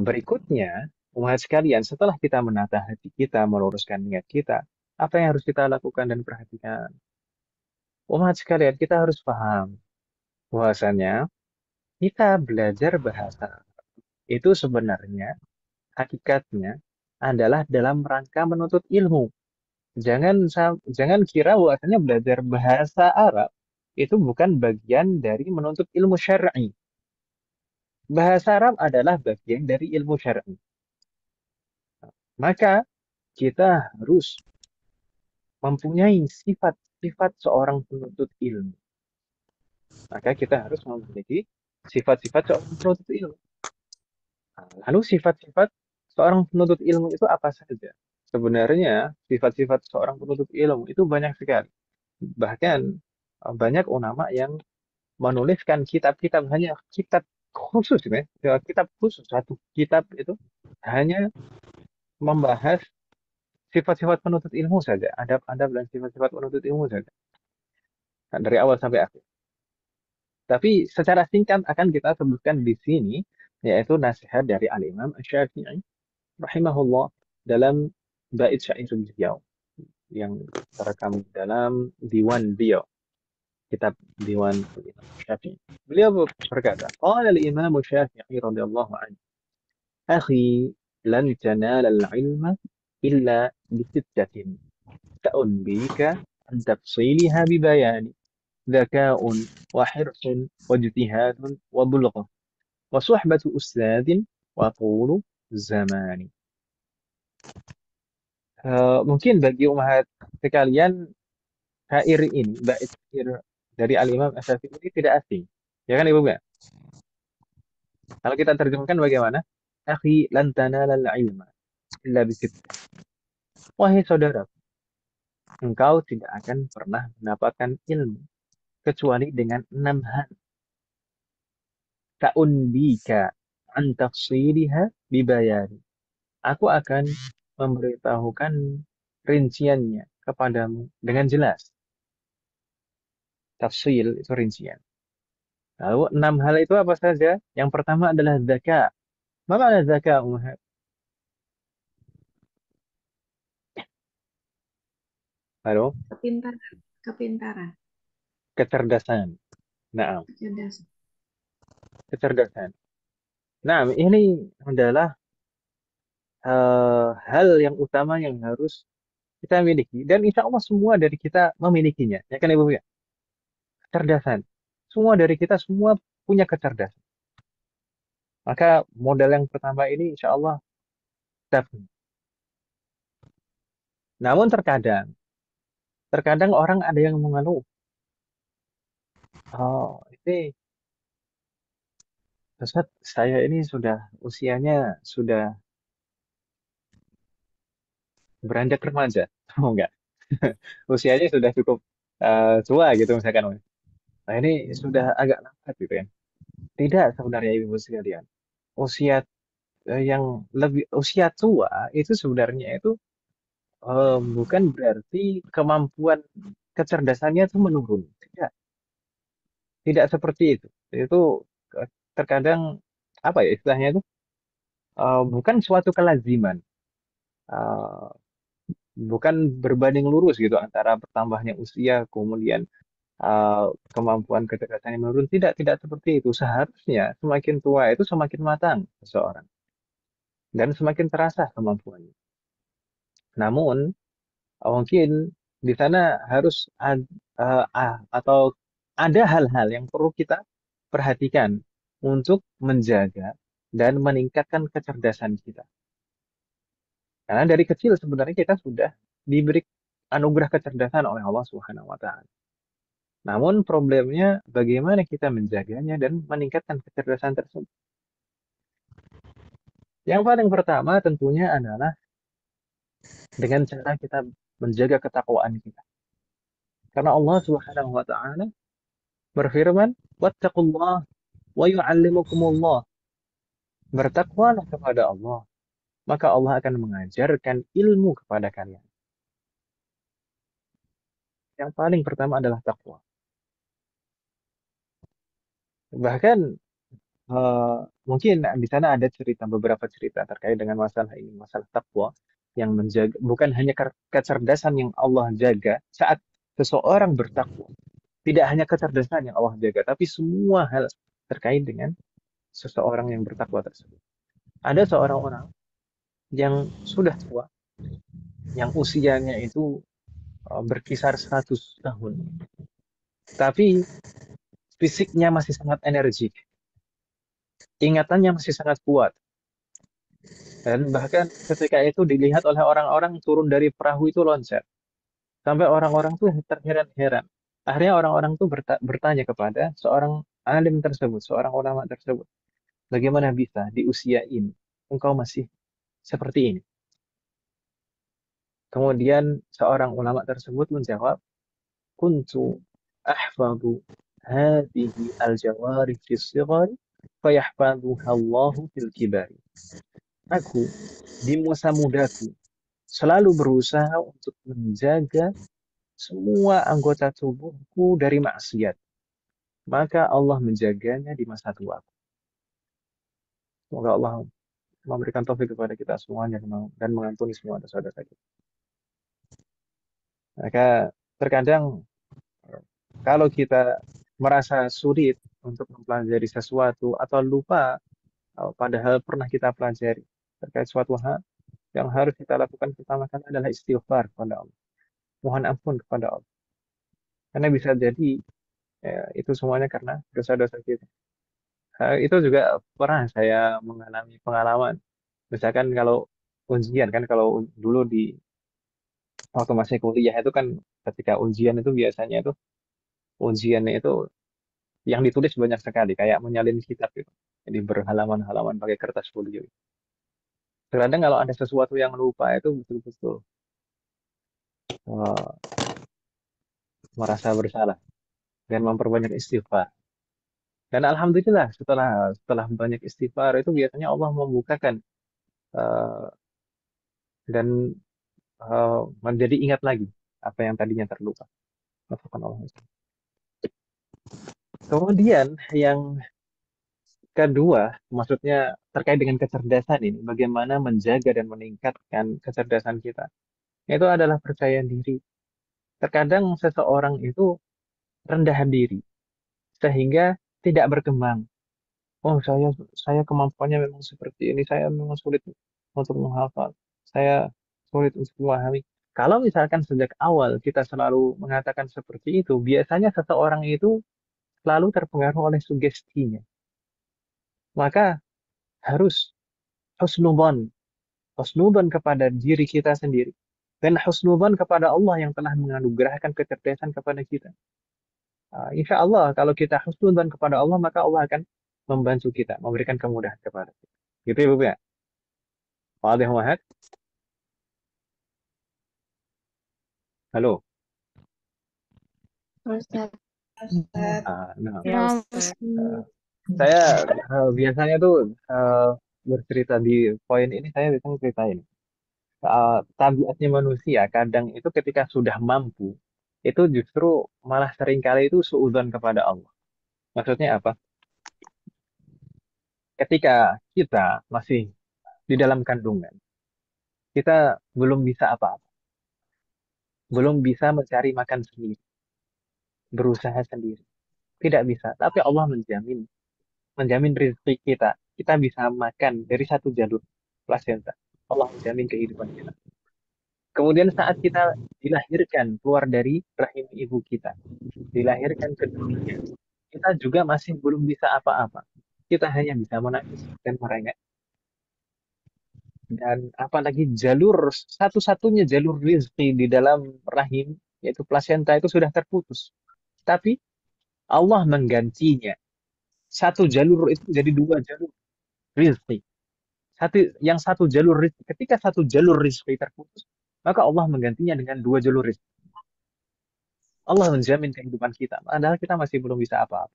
Berikutnya, umat sekalian, setelah kita menata hati kita, meluruskan niat kita, apa yang harus kita lakukan dan perhatikan? Umat sekalian, kita harus paham bahwasanya kita belajar bahasa itu sebenarnya hakikatnya adalah dalam rangka menuntut ilmu. Jangan kira bahwasanya belajar bahasa Arab itu bukan bagian dari menuntut ilmu syar'i. Bahasa Arab adalah bagian dari ilmu syar'i. Maka kita harus mempunyai sifat-sifat seorang penuntut ilmu. Maka kita harus memiliki sifat-sifat seorang penuntut ilmu. Lalu sifat-sifat seorang penuntut ilmu itu apa saja? Sebenarnya sifat-sifat seorang penuntut ilmu itu banyak sekali. Bahkan banyak ulama yang menuliskan kitab-kitab, hanya kitab khusus, kitab khusus, satu kitab itu hanya membahas sifat-sifat penuntut ilmu saja, adab-adab dan sifat-sifat penuntut ilmu saja, dari awal sampai akhir. Tapi secara singkat akan kita sebutkan di sini, yaitu nasihat dari Al-Imam Asy-Syafi'i rahimahullah dalam bait syair beliau yang terekam dalam diwan beliau, kitab diwan Al-Imam Syafi'i. Beliau berkata, qala al-Imam Syafi'i radhiyallahu anhu, akhi lan tanala al-ilma illa bisittatin ta'unbika an tafsiliha bibayani ذكاء وحرص واجتهاد وبلغة وصحبة أستاذ وطول زمان. Mungkin bagi umat sekalian syair ini, bait syair dari Al-Imam Asy-Syafi'i ini tidak asing. Ya kan Ibu Mbak? Kalau kita terjemahkan bagaimana? Akhi lan tanalal ilma illa bisittah. Wahai saudara, engkau tidak akan pernah mendapatkan ilmu kecuali dengan 6 hal. Ta'unbika an tafsiliha bibayani. Aku akan memberitahukan rinciannya kepadamu dengan jelas. Tafsil itu rincian. Lalu 6 hal itu apa saja? Yang pertama adalah zaka. Apa makna zaka, Umar? Halo? Kepintaran. Kecerdasan. Nah, Kecerdasan. kecerdasan. Nah, ini adalah hal yang utama yang harus kita miliki. Dan insya Allah semua dari kita memilikinya. Ya kan Ibu ya? Kecerdasan. Semua dari kita semua punya kecerdasan. Maka modal yang pertama ini insya Allah kita punya. Namun terkadang orang ada yang mengeluh. Oh, ini Ustaz, saya ini usianya sudah beranjak remaja. Oh enggak. Usianya sudah cukup tua gitu misalkan. Nah, ini sudah agak lambat gitu ya. Tidak sebenarnya Ibu sekalian. Usia yang lebih usia tua itu sebenarnya itu bukan berarti kemampuan kecerdasannya itu menurun. Tidak, tidak seperti itu. Itu terkadang apa ya istilahnya itu bukan suatu kelaziman, uh, bukan berbanding lurus gitu antara bertambahnya usia kemudian kemampuan kecerdasannya menurun. Tidak seperti itu. Seharusnya semakin tua itu semakin matang seseorang dan semakin terasa kemampuannya. Namun mungkin di sana harus atau ada hal-hal yang perlu kita perhatikan untuk menjaga dan meningkatkan kecerdasan kita. Karena dari kecil sebenarnya kita sudah diberi anugerah kecerdasan oleh Allah Subhanahu wa taala. Namun problemnya bagaimana kita menjaganya dan meningkatkan kecerdasan tersebut. Yang paling pertama tentunya adalah dengan cara kita menjaga ketakwaan kita. Karena Allah Subhanahu wa taala berfirman, "Wattaqullah wa yu'allimukumullah." Bertakwalah kepada Allah, maka Allah akan mengajarkan ilmu kepada kalian. Yang paling pertama adalah takwa. Bahkan mungkin di sana ada beberapa cerita terkait dengan masalah ini, masalah takwa yang menjaga, bukan hanya kecerdasan yang Allah jaga saat seseorang bertakwa. Tidak hanya kecerdasan yang Allah jaga, tapi semua hal terkait dengan seseorang yang bertakwa tersebut. Ada seorang orang yang sudah tua, yang usianya itu berkisar 100 tahun. Tapi fisiknya masih sangat energik. Ingatannya masih sangat kuat. Dan bahkan ketika itu dilihat oleh orang-orang turun dari perahu itu loncat. Sampai orang-orang tuh terheran-heran. Akhirnya orang-orang tuh bertanya kepada seorang alim tersebut, seorang ulama tersebut. Bagaimana bisa di usia ini engkau masih seperti ini? Kemudian seorang ulama tersebut menjawab, kuntu ahfadu hadhihi al-jawarih fi shighari fayahfaduha Allahu fil kibari. Aku di masa mudaku selalu berusaha untuk menjaga semua anggota tubuhku dari maksiat. Maka Allah menjaganya di masa tuaku. Semoga Allah memberikan taufik kepada kita semuanya dan mengampuni semua dosa-dosa kita. Maka terkadang kalau kita merasa sulit untuk mempelajari sesuatu atau lupa padahal pernah kita pelajari terkait suatu hal, yang harus kita lakukan pertama kali adalah istighfar kepada Allah. Mohon ampun kepada Allah. Karena bisa jadi itu semuanya karena dosa-dosa kita. Itu juga pernah saya mengalami pengalaman. Misalkan kalau ujian kan, kalau dulu di waktu masih kuliah itu kan ketika ujian itu biasanya itu ujiannya itu yang ditulis banyak sekali kayak menyalin kitab gitu. Jadi berhalaman-halaman pakai kertas folio. Terkadang kalau ada sesuatu yang lupa itu betul-betul uh, merasa bersalah dan memperbanyak istighfar. Dan alhamdulillah setelah banyak istighfar itu biasanya Allah membukakan uh, dan menjadi ingat lagi apa yang tadinya terlupa. Kemudian yang kedua, maksudnya terkait dengan kecerdasan ini, bagaimana menjaga dan meningkatkan kecerdasan kita. Itu adalah percaya diri. Terkadang seseorang itu rendah diri sehingga tidak berkembang. Oh, saya kemampuannya memang seperti ini, saya memang sulit untuk menghafal. Saya sulit untuk memahami. Kalau misalkan sejak awal kita selalu mengatakan seperti itu, biasanya seseorang itu selalu terpengaruh oleh sugestinya. Maka harus husnudzon, husnudzon kepada diri kita sendiri. Dan husnudzon kepada Allah yang telah menganugerahkan kecerdasan kepada kita. Insya Allah kalau kita husnudzon kepada Allah, maka Allah akan membantu kita, memberikan kemudahan kepada kita. Gitu ya, Bu ya? Wadih Wahad? Halo? Ustaz. Nah. Ya, Nah, Ustaz. Saya biasanya tuh bercerita di poin ini, saya biasanya ceritain. Tabiatnya manusia, kadang itu ketika sudah mampu, itu justru malah seringkali itu suudzon kepada Allah. Maksudnya apa? Ketika kita masih di dalam kandungan, kita belum bisa apa-apa. Belum bisa mencari makan sendiri. berusaha sendiri. Tidak bisa. Tapi Allah menjamin rezeki kita. Kita bisa makan dari satu jalur plasenta. Allah menjamin kehidupan kita. Kemudian saat kita dilahirkan keluar dari rahim ibu kita, dilahirkan ke dunia, kita juga masih belum bisa apa-apa. Kita hanya bisa menangis dan merengek. Dan apalagi satu-satunya jalur rezeki di dalam rahim, yaitu plasenta itu sudah terputus. Tapi Allah menggantinya. Satu jalur itu jadi dua jalur rezeki. Yang satu jalur rezeki. Ketika satu jalur rezeki terputus, maka Allah menggantinya dengan dua jalur rezeki. Allah menjamin kehidupan kita. Padahal kita masih belum bisa apa-apa.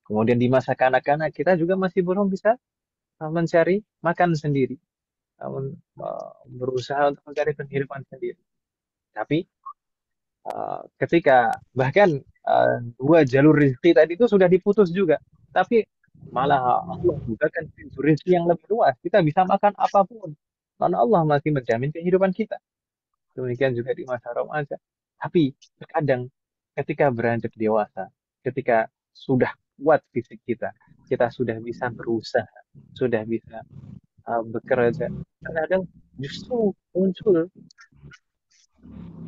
Kemudian di masa kanak-kanak kita juga masih belum bisa mencari makan sendiri. Berusaha untuk mencari kehidupan sendiri. Tapi ketika bahkan dua jalur rezeki tadi itu sudah diputus juga. Tapi malah Allah bukakan pintu rezeki yang lebih luas. Kita bisa makan apapun. Karena Allah masih menjamin kehidupan kita. Demikian juga di masa remaja. Tapi terkadang ketika beranjak dewasa, ketika sudah kuat fisik kita, kita sudah bisa berusaha, sudah bisa bekerja. Kadang justru muncul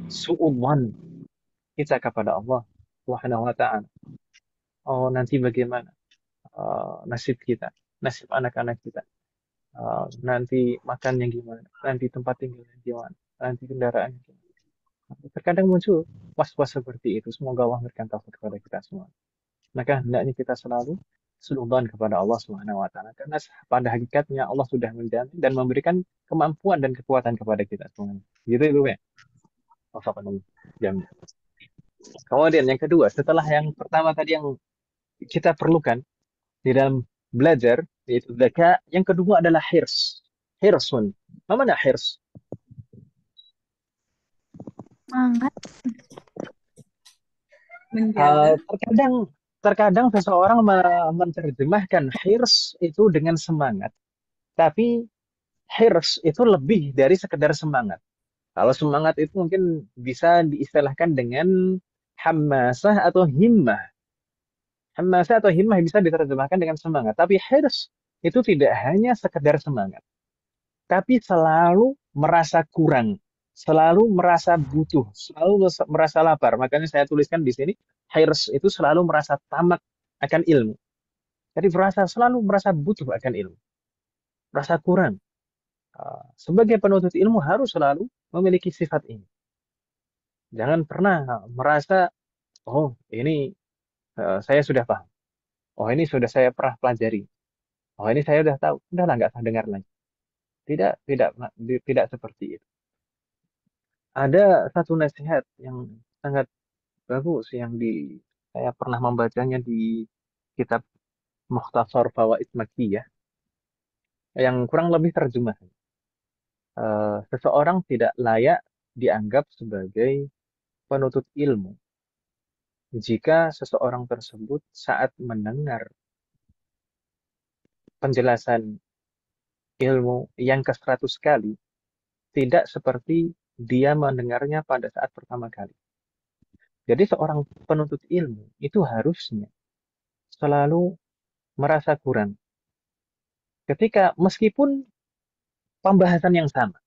su'udzan kita kepada Allah Subhanahu wa ta'ala. Oh, nanti bagaimana nasib kita, nasib anak-anak kita. Nanti makannya gimana, nanti tempat tinggalnya gimana, nanti kendaraannya gimana. Terkadang muncul was-was seperti itu. Semoga Allah memberikan taufik kepada kita semua. Maka hendaknya kita selalu sunudzon kepada Allah Subhanahu wa taala, karena pada hakikatnya Allah sudah menjamin dan memberikan kemampuan dan kekuatan kepada kita semuanya. Gitu Ibu ya. Kemudian yang kedua, setelah yang pertama tadi yang kita perlukan di dalam belajar, yaitu zaka, yang kedua adalah hirs. Hirsun. Apa mana hirs? Semangat. Menjaga. Terkadang seseorang menerjemahkan hirs itu dengan semangat. Tapi hirs itu lebih dari sekedar semangat. Kalau semangat itu mungkin bisa diistilahkan dengan hammasah atau himmah. Hammasah atau himmah bisa diterjemahkan dengan semangat. Tapi hirs itu tidak hanya sekedar semangat. Tapi selalu merasa kurang. Selalu merasa butuh. Selalu merasa lapar. Makanya saya tuliskan di sini, hirs itu selalu merasa tamak akan ilmu. Jadi selalu merasa butuh akan ilmu. Merasa kurang. Sebagai penuntut ilmu harus selalu memiliki sifat ini. Jangan pernah merasa, oh ini saya sudah paham. Oh ini sudah saya pernah pelajari. Oh ini saya sudah tahu. Udahlah, nggak usah dengar lagi. Tidak seperti itu. Ada satu nasihat yang sangat bagus yang saya pernah membacanya di kitab Mukhtasar Fawaid Makkiyah yang kurang lebih terjemahan. Seseorang tidak layak dianggap sebagai penuntut ilmu jika seseorang tersebut saat mendengar penjelasan ilmu yang ke-100 kali tidak seperti dia mendengarnya pada saat pertama kali. Jadi seorang penuntut ilmu itu harusnya selalu merasa kurang. Ketika meskipun pembahasan yang sama,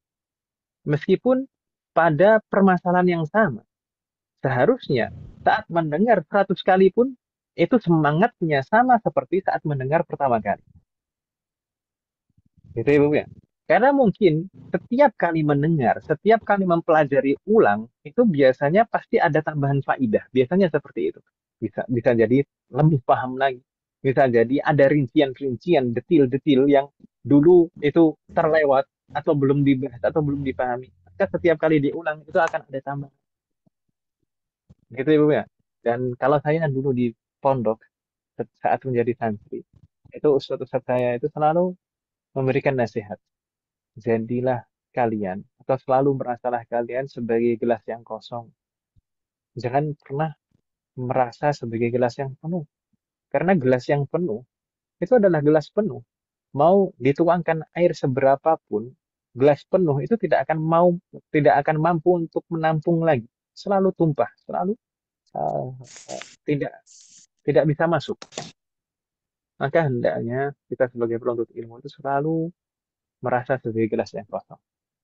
meskipun pada permasalahan yang sama, seharusnya saat mendengar 100 kali pun itu semangatnya sama seperti saat mendengar pertama kali. Gitu ya, Bu ya. Karena mungkin setiap kali mendengar, setiap kali mempelajari ulang, itu biasanya pasti ada tambahan faidah. Biasanya seperti itu. Bisa jadi lebih paham lagi. Bisa jadi ada rincian-rincian, detil-detil yang dulu itu terlewat atau belum dibahas atau belum dipahami. Maka setiap kali diulang itu akan ada tambahan. Gitu ya, Bu ya. Dan kalau saya dulu di pondok saat menjadi santri, itu ustadz saya itu selalu memberikan nasihat. Jadilah kalian atau selalu merasalah kalian sebagai gelas yang kosong. Jangan pernah merasa sebagai gelas yang penuh. Karena gelas yang penuh itu adalah gelas penuh. Mau dituangkan air seberapapun, gelas penuh itu tidak akan mampu untuk menampung lagi. Selalu tumpah, uh, tidak tidak bisa masuk. Maka hendaknya kita sebagai penuntut ilmu itu selalu merasa sebagai gelas yang kosong.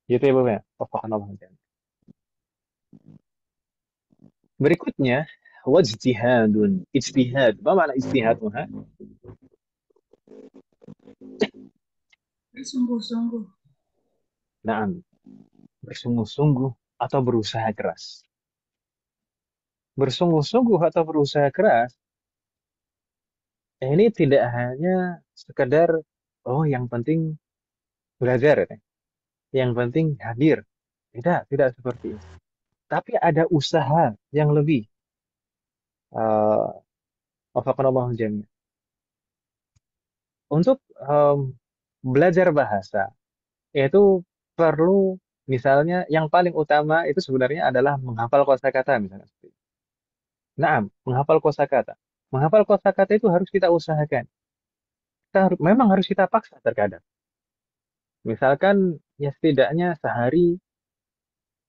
Gitu ya, Bu ya. Wafakanallahu jami'an. Berikutnya, wajtihadun. Ijtihad. Apa makna ijtihad? Sungguh-sungguh. Nah, bersungguh-sungguh atau berusaha keras. Bersungguh-sungguh atau berusaha keras, ini tidak hanya sekedar, oh yang penting belajar, ya. Yang penting hadir. Tidak seperti itu. Tapi ada usaha yang lebih. Wafakanallahu jami'an. Untuk belajar bahasa, itu perlu, misalnya yang paling utama itu sebenarnya adalah menghafal kosakata misalnya. Nah, menghafal kosakata. Menghafal kosakata itu harus kita usahakan. Memang harus kita paksa terkadang. Misalkan ya setidaknya sehari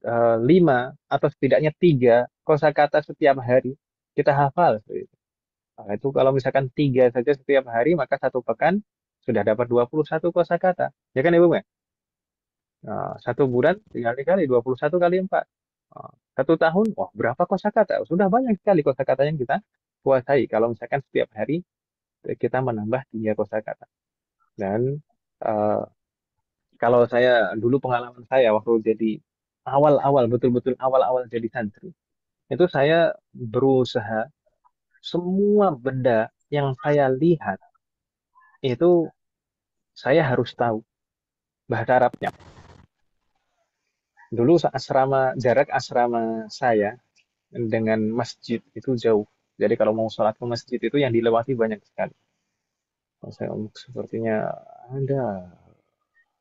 5 atau setidaknya 3 kosakata setiap hari kita hafal. Nah, itu kalau misalkan 3 saja setiap hari, maka 1 pekan sudah dapat 21 kosakata. Ya kan Ibu? Nah, 1 bulan 3 kali 21 kali 4. Nah, 1 tahun, wah berapa kosakata? Sudah banyak sekali kosakata yang kita kuasai. Kalau misalkan setiap hari kita menambah 3 kosakata. Dan eh, kalau saya dulu pengalaman saya waktu jadi awal-awal, betul-betul awal-awal jadi santri, itu saya berusaha semua benda yang saya lihat itu saya harus tahu bahasa Arabnya. Dulu jarak asrama saya dengan masjid itu jauh. Jadi kalau mau sholat ke masjid itu yang dilewati banyak sekali. Saya sepertinya ada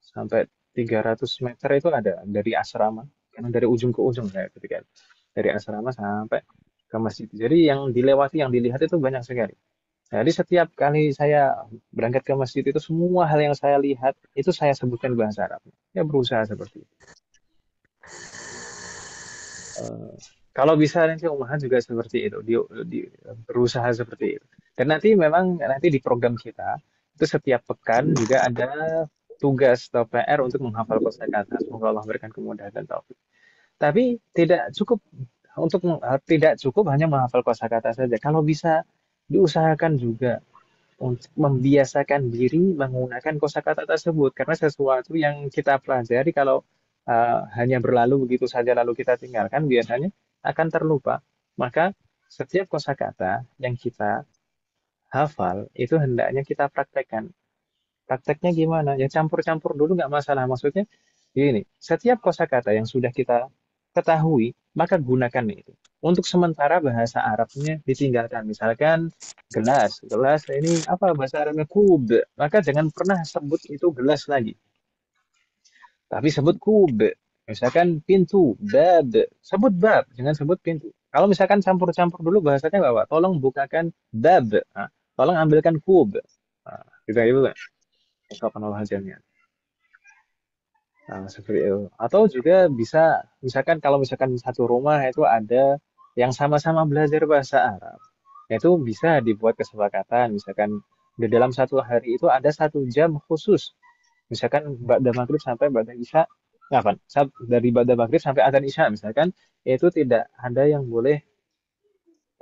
sampai 300 meter itu ada dari asrama. Karena dari ujung ke ujung saya ketika dari asrama sampai ke masjid. Jadi yang dilewati, yang dilihat itu banyak sekali. Jadi setiap kali saya berangkat ke masjid itu semua hal yang saya lihat itu saya sebutkan bahasa Arab. Ya berusaha seperti itu. Kalau bisa nanti Umahan juga seperti itu, berusaha seperti itu. Dan nanti memang nanti di program kita itu setiap pekan juga ada tugas atau PR untuk menghafal kosakata. Semoga Allah berikan kemudahan dan taufik. Tapi tidak cukup hanya menghafal kosakata saja. Kalau bisa diusahakan juga untuk membiasakan diri menggunakan kosakata tersebut, karena sesuatu yang kita pelajari kalau hanya berlalu begitu saja lalu kita tinggalkan biasanya akan terlupa. Maka setiap kosakata yang kita hafal itu hendaknya kita praktekkan. Prakteknya gimana? Ya campur-campur dulu nggak masalah. Maksudnya gini, setiap kosakata yang sudah kita ketahui, maka gunakan itu. Untuk sementara bahasa Arabnya ditinggalkan. Misalkan gelas. Gelas ini apa bahasa Arabnya? Kub. Maka jangan pernah sebut itu gelas lagi. Tapi sebut kub. Misalkan pintu, bab. Sebut bab, jangan sebut pintu. Kalau misalkan campur-campur dulu bahasanya bahwa tolong bukakan bab. Nah, tolong ambilkan kub. Nah, gitu ya, Bu. Allah jami'an. Nah, seperti itu. Atau juga bisa, misalkan kalau misalkan satu rumah itu ada yang sama-sama belajar bahasa Arab, itu bisa dibuat kesepakatan. Misalkan di dalam satu hari itu ada 1 jam khusus. Misalkan ba'da maghrib sampai ba'da isya, apa? Dari ba'da maghrib sampai adzan isya, misalkan itu tidak ada yang boleh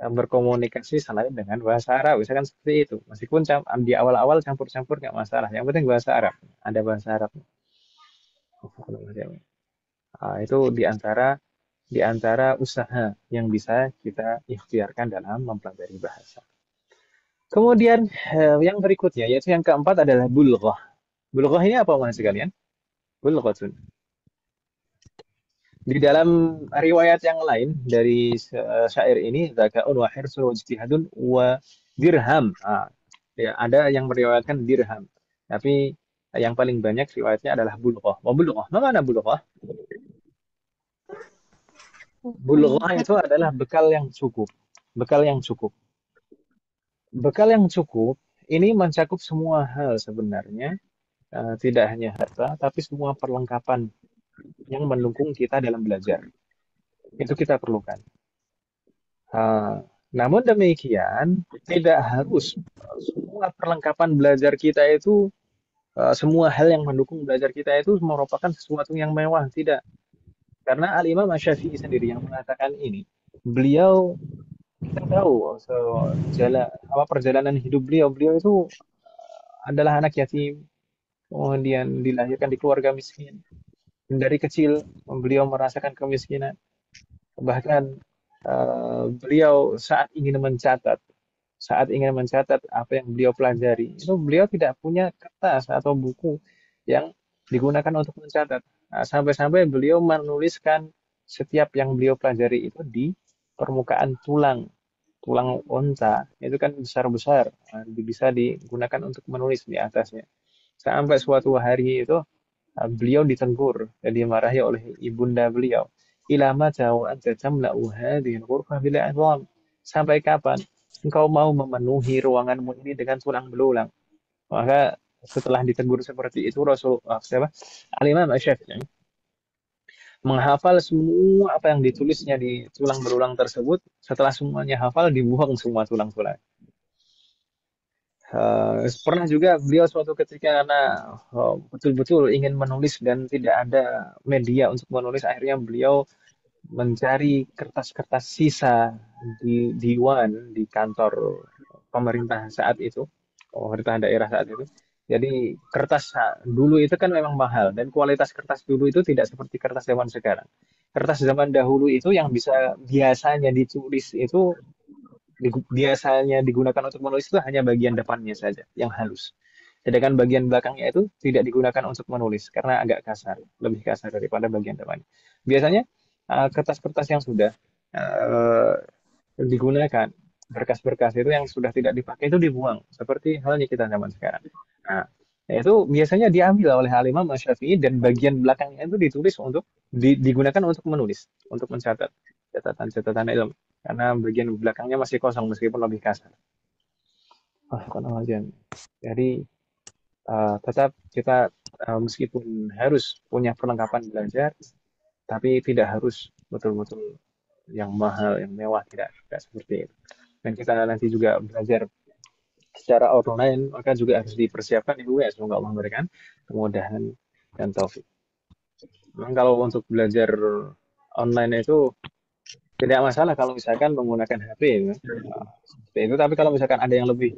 berkomunikasi selain dengan bahasa Arab. Misalkan seperti itu. Meskipun di awal-awal campur-campur nggak masalah. Yang penting bahasa Arab. Ada bahasa Arab. Itu di antara usaha yang bisa kita ikhtiarkan dalam mempelajari bahasa. Kemudian yang berikutnya yaitu yang keempat adalah bulghah. Bulghah ini apa maksud kalian? Bulghatun. Di dalam riwayat yang lain dari syair ini zaka'un wa hirsun wa ijtihadun wa dirham. Ya, ada yang meriwayatkan dirham. Tapi yang paling banyak riwayatnya adalah bulghah. Wa bulghah. Mana bulghah? Bulghah itu adalah bekal yang cukup. Bekal yang cukup. Bekal yang cukup ini mencakup semua hal sebenarnya. Tidak hanya harta, tapi semua perlengkapan yang mendukung kita dalam belajar. Itu kita perlukan. Namun demikian, tidak harus semua perlengkapan belajar kita itu, semua hal yang mendukung belajar kita itu merupakan sesuatu yang mewah. Tidak. Karena Al-Imam Asy-Syafi'i sendiri yang mengatakan ini, beliau kita tahu perjalanan hidup beliau. Beliau itu adalah anak yatim, kemudian dilahirkan di keluarga miskin. Dan dari kecil beliau merasakan kemiskinan. Bahkan beliau saat ingin mencatat apa yang beliau pelajari, itu beliau tidak punya kertas atau buku yang digunakan untuk mencatat. Nah, sampai-sampai beliau menuliskan setiap yang beliau pelajari itu di permukaan tulang unta. Itu kan besar-besar, bisa digunakan untuk menulis di atasnya. Sampai suatu hari itu beliau ditegur dan dimarahi oleh ibunda beliau. Ila mata wa anta tamla'u hadhihi al-ghurfah bil a'dham. Sampai kapan engkau mau memenuhi ruanganmu ini dengan tulang belulang? Maka setelah ditegur seperti itu Al-Imam Asy-Syafi'i menghafal semua apa yang ditulisnya di tulang belulang tersebut. Setelah semuanya hafal, dibuang semua tulang-tulang. Pernah juga beliau suatu ketika karena betul-betul ingin menulis dan tidak ada media untuk menulis, akhirnya beliau mencari kertas-kertas sisa di diwan di kantor pemerintah saat itu, pemerintah daerah saat itu. Jadi kertas dulu itu kan memang mahal dan kualitas kertas dulu itu tidak seperti kertas zaman sekarang. Kertas zaman dahulu itu yang biasanya ditulis itu biasanya digunakan untuk menulis itu hanya bagian depannya saja yang halus. Sedangkan bagian belakangnya itu tidak digunakan untuk menulis karena agak kasar, lebih kasar daripada bagian depannya. Biasanya kertas-kertas yang sudah uh, digunakan, berkas-berkas itu yang sudah tidak dipakai itu dibuang, seperti halnya kita zaman sekarang. Nah, itu biasanya diambil oleh Al-Imam Asy-Syafi'i dan bagian belakangnya itu ditulis untuk digunakan untuk menulis, untuk mencatat catatan-catatan ilmu. Karena bagian belakangnya masih kosong meskipun lebih kasar. Jadi tetap kita meskipun harus punya perlengkapan belajar, tapi tidak harus betul-betul yang mahal, yang mewah, tidak seperti itu. Dan kita nanti juga belajar secara online, maka juga harus dipersiapkan Ibu ya. Semoga Allah memberikan kemudahan dan taufik. Memang kalau untuk belajar online itu tidak masalah kalau misalkan menggunakan HP ya. Seperti itu, tapi kalau misalkan ada yang lebih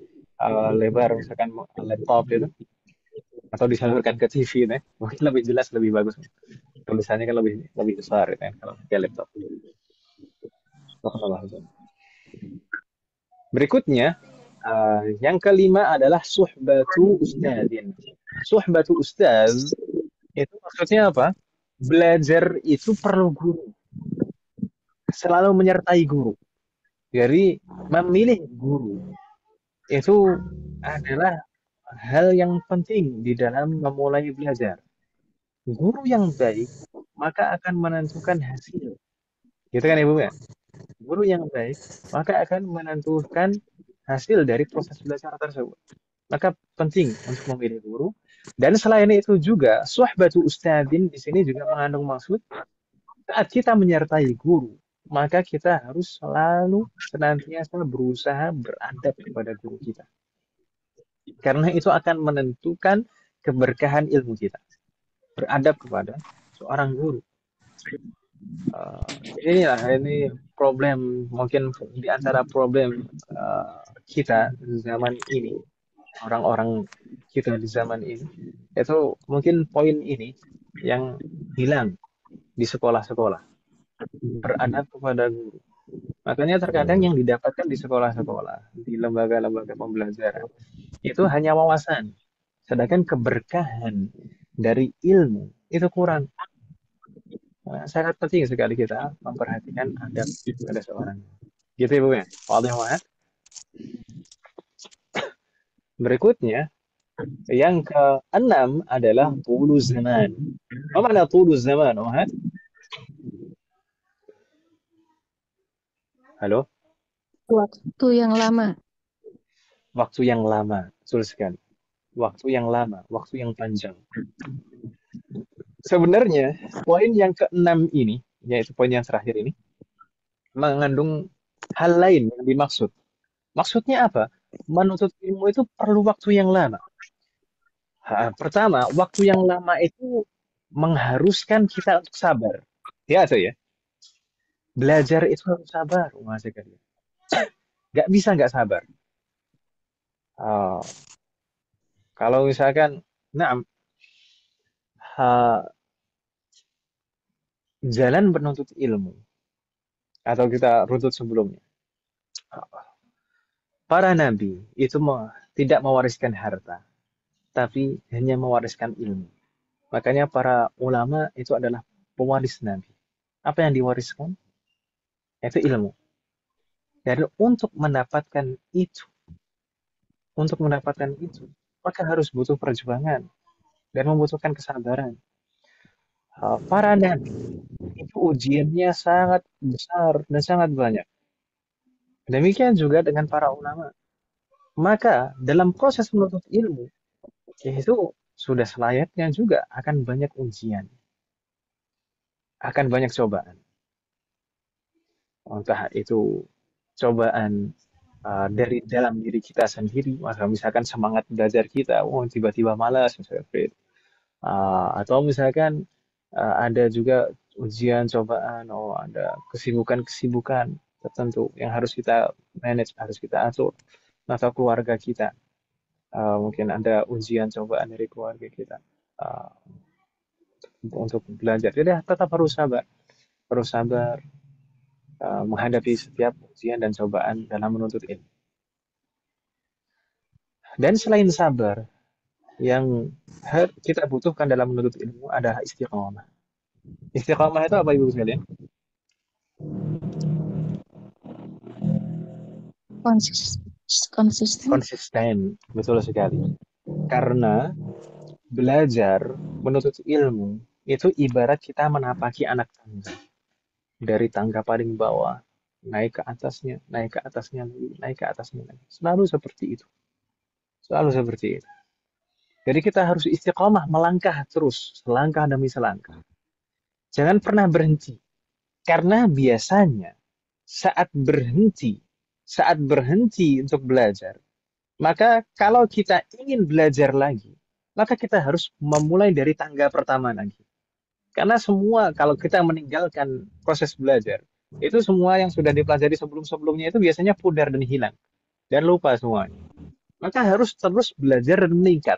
lebar, misalkan laptop itu, atau disalurkan ke TV ya, mungkin lebih jelas, lebih bagus. Tulisannya kan lebih besar ya, kalau pakai laptop. Berikutnya, yang kelima adalah suhbatu ustadzin. Suhbatu ustadz itu maksudnya apa? Belajar itu perlu guru. Selalu menyertai guru. Jadi memilih guru itu adalah hal yang penting di dalam memulai belajar. Guru yang baik maka akan menentukan hasil. Gitu kan Ibu ya? Guru yang baik maka akan menentukan hasil dari proses belajar tersebut. Maka penting untuk memilih guru. Dan selain itu juga suhbatu ustadzin di sini juga mengandung maksud saat kita menyertai guru, maka kita harus selalu senantiasa berusaha beradab kepada guru kita. Karena itu akan menentukan keberkahan ilmu kita. Beradab kepada seorang guru. Ini problem, mungkin di antara problem kita zaman ini, orang-orang kita di zaman ini, itu mungkin poin ini yang hilang di sekolah-sekolah. Beradab kepada guru. Makanya terkadang yang didapatkan di sekolah-sekolah, di lembaga-lembaga pembelajaran, itu hanya wawasan. Sedangkan keberkahan dari ilmu itu kurang. Nah, sangat penting sekali kita memperhatikan adab pada seorang. Gitu Ibu ya. Berikutnya, yang keenam adalah tulu zaman. Apa makna tulu zaman, Ohad? Halo? Waktu yang lama. Waktu yang lama, betul sekali. Waktu yang lama, waktu yang panjang. Sebenarnya, poin yang keenam ini, yaitu poin yang terakhir ini, mengandung hal lain yang dimaksud. Maksudnya apa? Menuntut ilmu itu perlu waktu yang lama. Pertama, waktu yang lama itu mengharuskan kita untuk sabar. Ya, tuh ya. Belajar itu harus sabar, Mas sekalian. Nggak bisa nggak sabar. Uh, Kalau misalkan, nah, jalan menuntut ilmu atau kita runtut sebelumnya, para nabi itu tidak mewariskan harta, tapi hanya mewariskan ilmu. Makanya para ulama itu adalah pewaris nabi. Apa yang diwariskan? Itu ilmu. Dan untuk mendapatkan itu, maka harus butuh perjuangan dan membutuhkan kesabaran. Para nabi itu ujiannya sangat besar dan sangat banyak. Demikian juga dengan para ulama. Maka dalam proses menuntut ilmu, itu sudah selayaknya juga akan banyak ujian, akan banyak cobaan. Entah itu cobaan dari dalam diri kita sendiri, misalkan semangat belajar kita, tiba-tiba malas, misalnya, atau misalkan ada juga ujian, cobaan, ada kesibukan-kesibukan tertentu yang harus kita manage, harus kita atur, atau keluarga kita. Mungkin ada ujian, cobaan dari keluarga kita untuk belajar. Jadi tetap harus sabar menghadapi setiap ujian dan cobaan dalam menuntut ilmu. Dan selain sabar, yang kita butuhkan dalam menuntut ilmu adalah istiqamah. Istiqamah itu apa, Ibu sekalian? Konsisten. Konsisten, betul sekali. Karena belajar menuntut ilmu itu ibarat kita menapaki anak tangga. Dari tangga paling bawah, naik ke atasnya, naik ke atasnya lagi, naik ke atasnya lagi. Selalu seperti itu. Selalu seperti itu. Jadi kita harus istiqamah, melangkah terus, selangkah demi selangkah. Jangan pernah berhenti. Karena biasanya saat berhenti untuk belajar, maka kalau kita ingin belajar lagi, maka kita harus memulai dari tangga pertama lagi. Karena semua kalau kita meninggalkan proses belajar, itu semua yang sudah dipelajari sebelum-sebelumnya itu biasanya pudar dan hilang. Dan lupa semuanya. Maka harus terus belajar dan meningkat.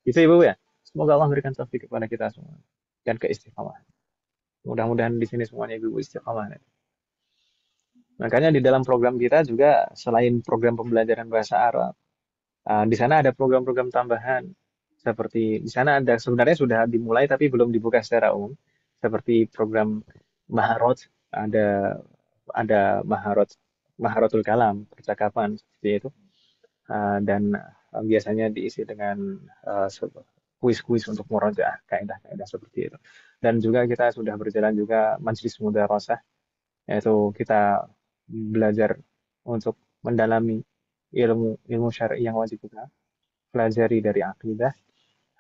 Gitu Ibu ya. Semoga Allah memberikan taufik kepada kita semua. Dan keistiqamahan. Mudah-mudahan di sini semuanya Ibu istiqamah. Makanya di dalam program kita juga selain program pembelajaran bahasa Arab, di sana ada program-program tambahan. Seperti di sana ada sebenarnya sudah dimulai tapi belum dibuka secara umum. Seperti program Maharot, ada Maharotul Kalam, percakapan seperti itu. Dan biasanya diisi dengan kuis-kuis untuk murojaah, kaidah-kaidah seperti itu. Dan juga kita sudah berjalan juga Majlis Mudarasah, yaitu kita belajar untuk mendalami ilmu syar'i yang wajib kita pelajari dari akidah,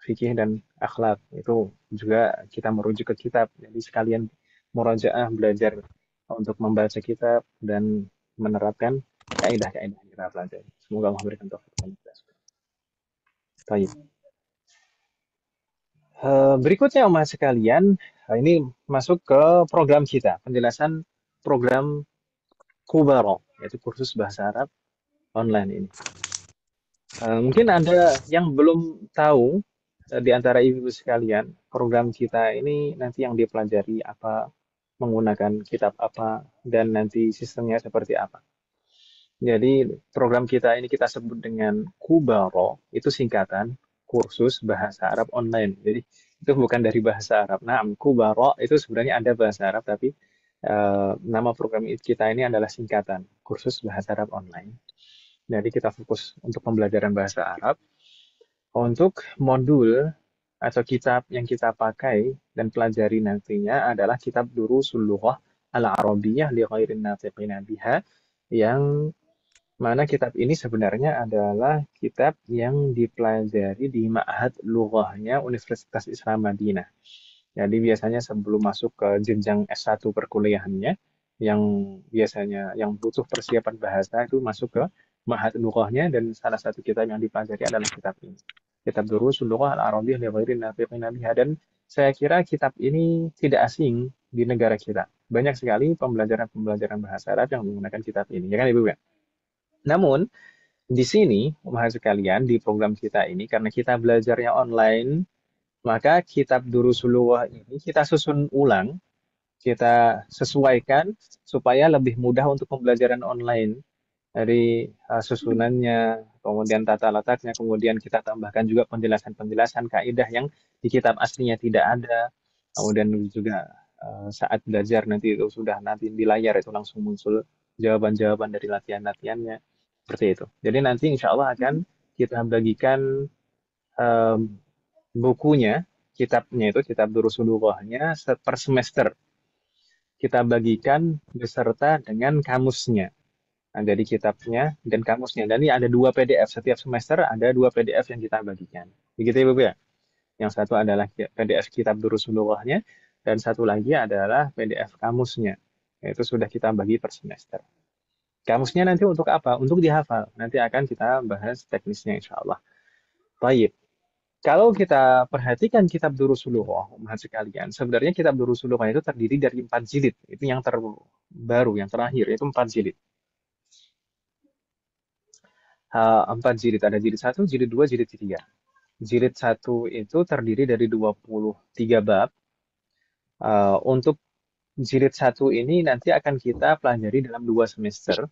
fikih dan akhlak. Itu juga kita merujuk ke kitab. Jadi sekalian murojaah, belajar untuk membaca kitab dan menerapkan kaidah-kaidah yang kita pelajari. Semoga Allah memberikan taufik kepada kita. Baik. Berikutnya Umat sekalian, ini masuk ke program kita, penjelasan program Kubaro, yaitu kursus bahasa Arab online ini. Mungkin ada yang belum tahu di antara ibu sekalian, program kita ini nanti yang dipelajari apa, menggunakan kitab apa, dan nanti sistemnya seperti apa. Jadi program kita ini kita sebut dengan Kubaro, itu singkatan kursus bahasa Arab online. Jadi itu bukan dari bahasa Arab. Nah, Kubaro itu sebenarnya ada bahasa Arab, tapi nama program kita ini adalah singkatan kursus bahasa Arab online. Jadi kita fokus untuk pembelajaran bahasa Arab. Untuk modul atau kitab yang kita pakai dan pelajari nantinya adalah kitab Durusul Lughah Al-Arabiyyah li Ghairin Natiqina Biha, yang mana kitab ini sebenarnya adalah kitab yang dipelajari di Ma'had Lughahnya Universitas Islam Madinah. Jadi biasanya sebelum masuk ke jenjang S1 perkuliahannya, yang biasanya yang butuh persiapan bahasa itu masuk ke Ma'had Lughahnya, dan salah satu kitab yang dipelajari adalah kitab ini. Kitab Durusul Lughah Al-Arabiyyah li Ghairi Nafiqin biha, dan saya kira kitab ini tidak asing di negara kita. Banyak sekali pembelajaran bahasa Arab yang menggunakan kitab ini, ya kan Ibu ya? Namun di sini, mahasiswa sekalian, di program kita ini, karena kita belajarnya online, maka kitab Durusul Lughah ini kita susun ulang, kita sesuaikan supaya lebih mudah untuk pembelajaran online. Dari susunannya, kemudian tata letaknya, kemudian kita tambahkan juga penjelasan-penjelasan kaidah yang di kitab aslinya tidak ada. Kemudian juga saat belajar nanti itu sudah nanti di layar itu langsung muncul jawaban-jawaban dari latihan-latihannya. Seperti itu. Jadi nanti insya Allah akan kita bagikan bukunya, kitabnya itu, kitab Durusul Lughahnya per semester. Kita bagikan beserta dengan kamusnya. Nah, jadi kitabnya dan kamusnya. Dan ini ada 2 PDF. Setiap semester ada 2 PDF yang kita bagikan. Begitu ya, Bu ya? Yang satu adalah PDF kitab Durusul Lughahnya, dan satu lagi adalah PDF kamusnya. Itu sudah kita bagi per semester. Kamusnya nanti untuk apa? Untuk dihafal. Nanti akan kita bahas teknisnya insya Allah. Baik. Kalau kita perhatikan kitab Durusul Lughah, mahasiswa sekalian, sebenarnya kitab Durusul Lughah itu terdiri dari 4 jilid. Itu yang terbaru, yang terakhir, itu 4 jilid. 4 jilid, ada jilid 1, jilid 2, jilid 3. Jilid 1 itu terdiri dari 23 bab. Untuk jilid 1 ini nanti akan kita pelajari dalam 2 semester.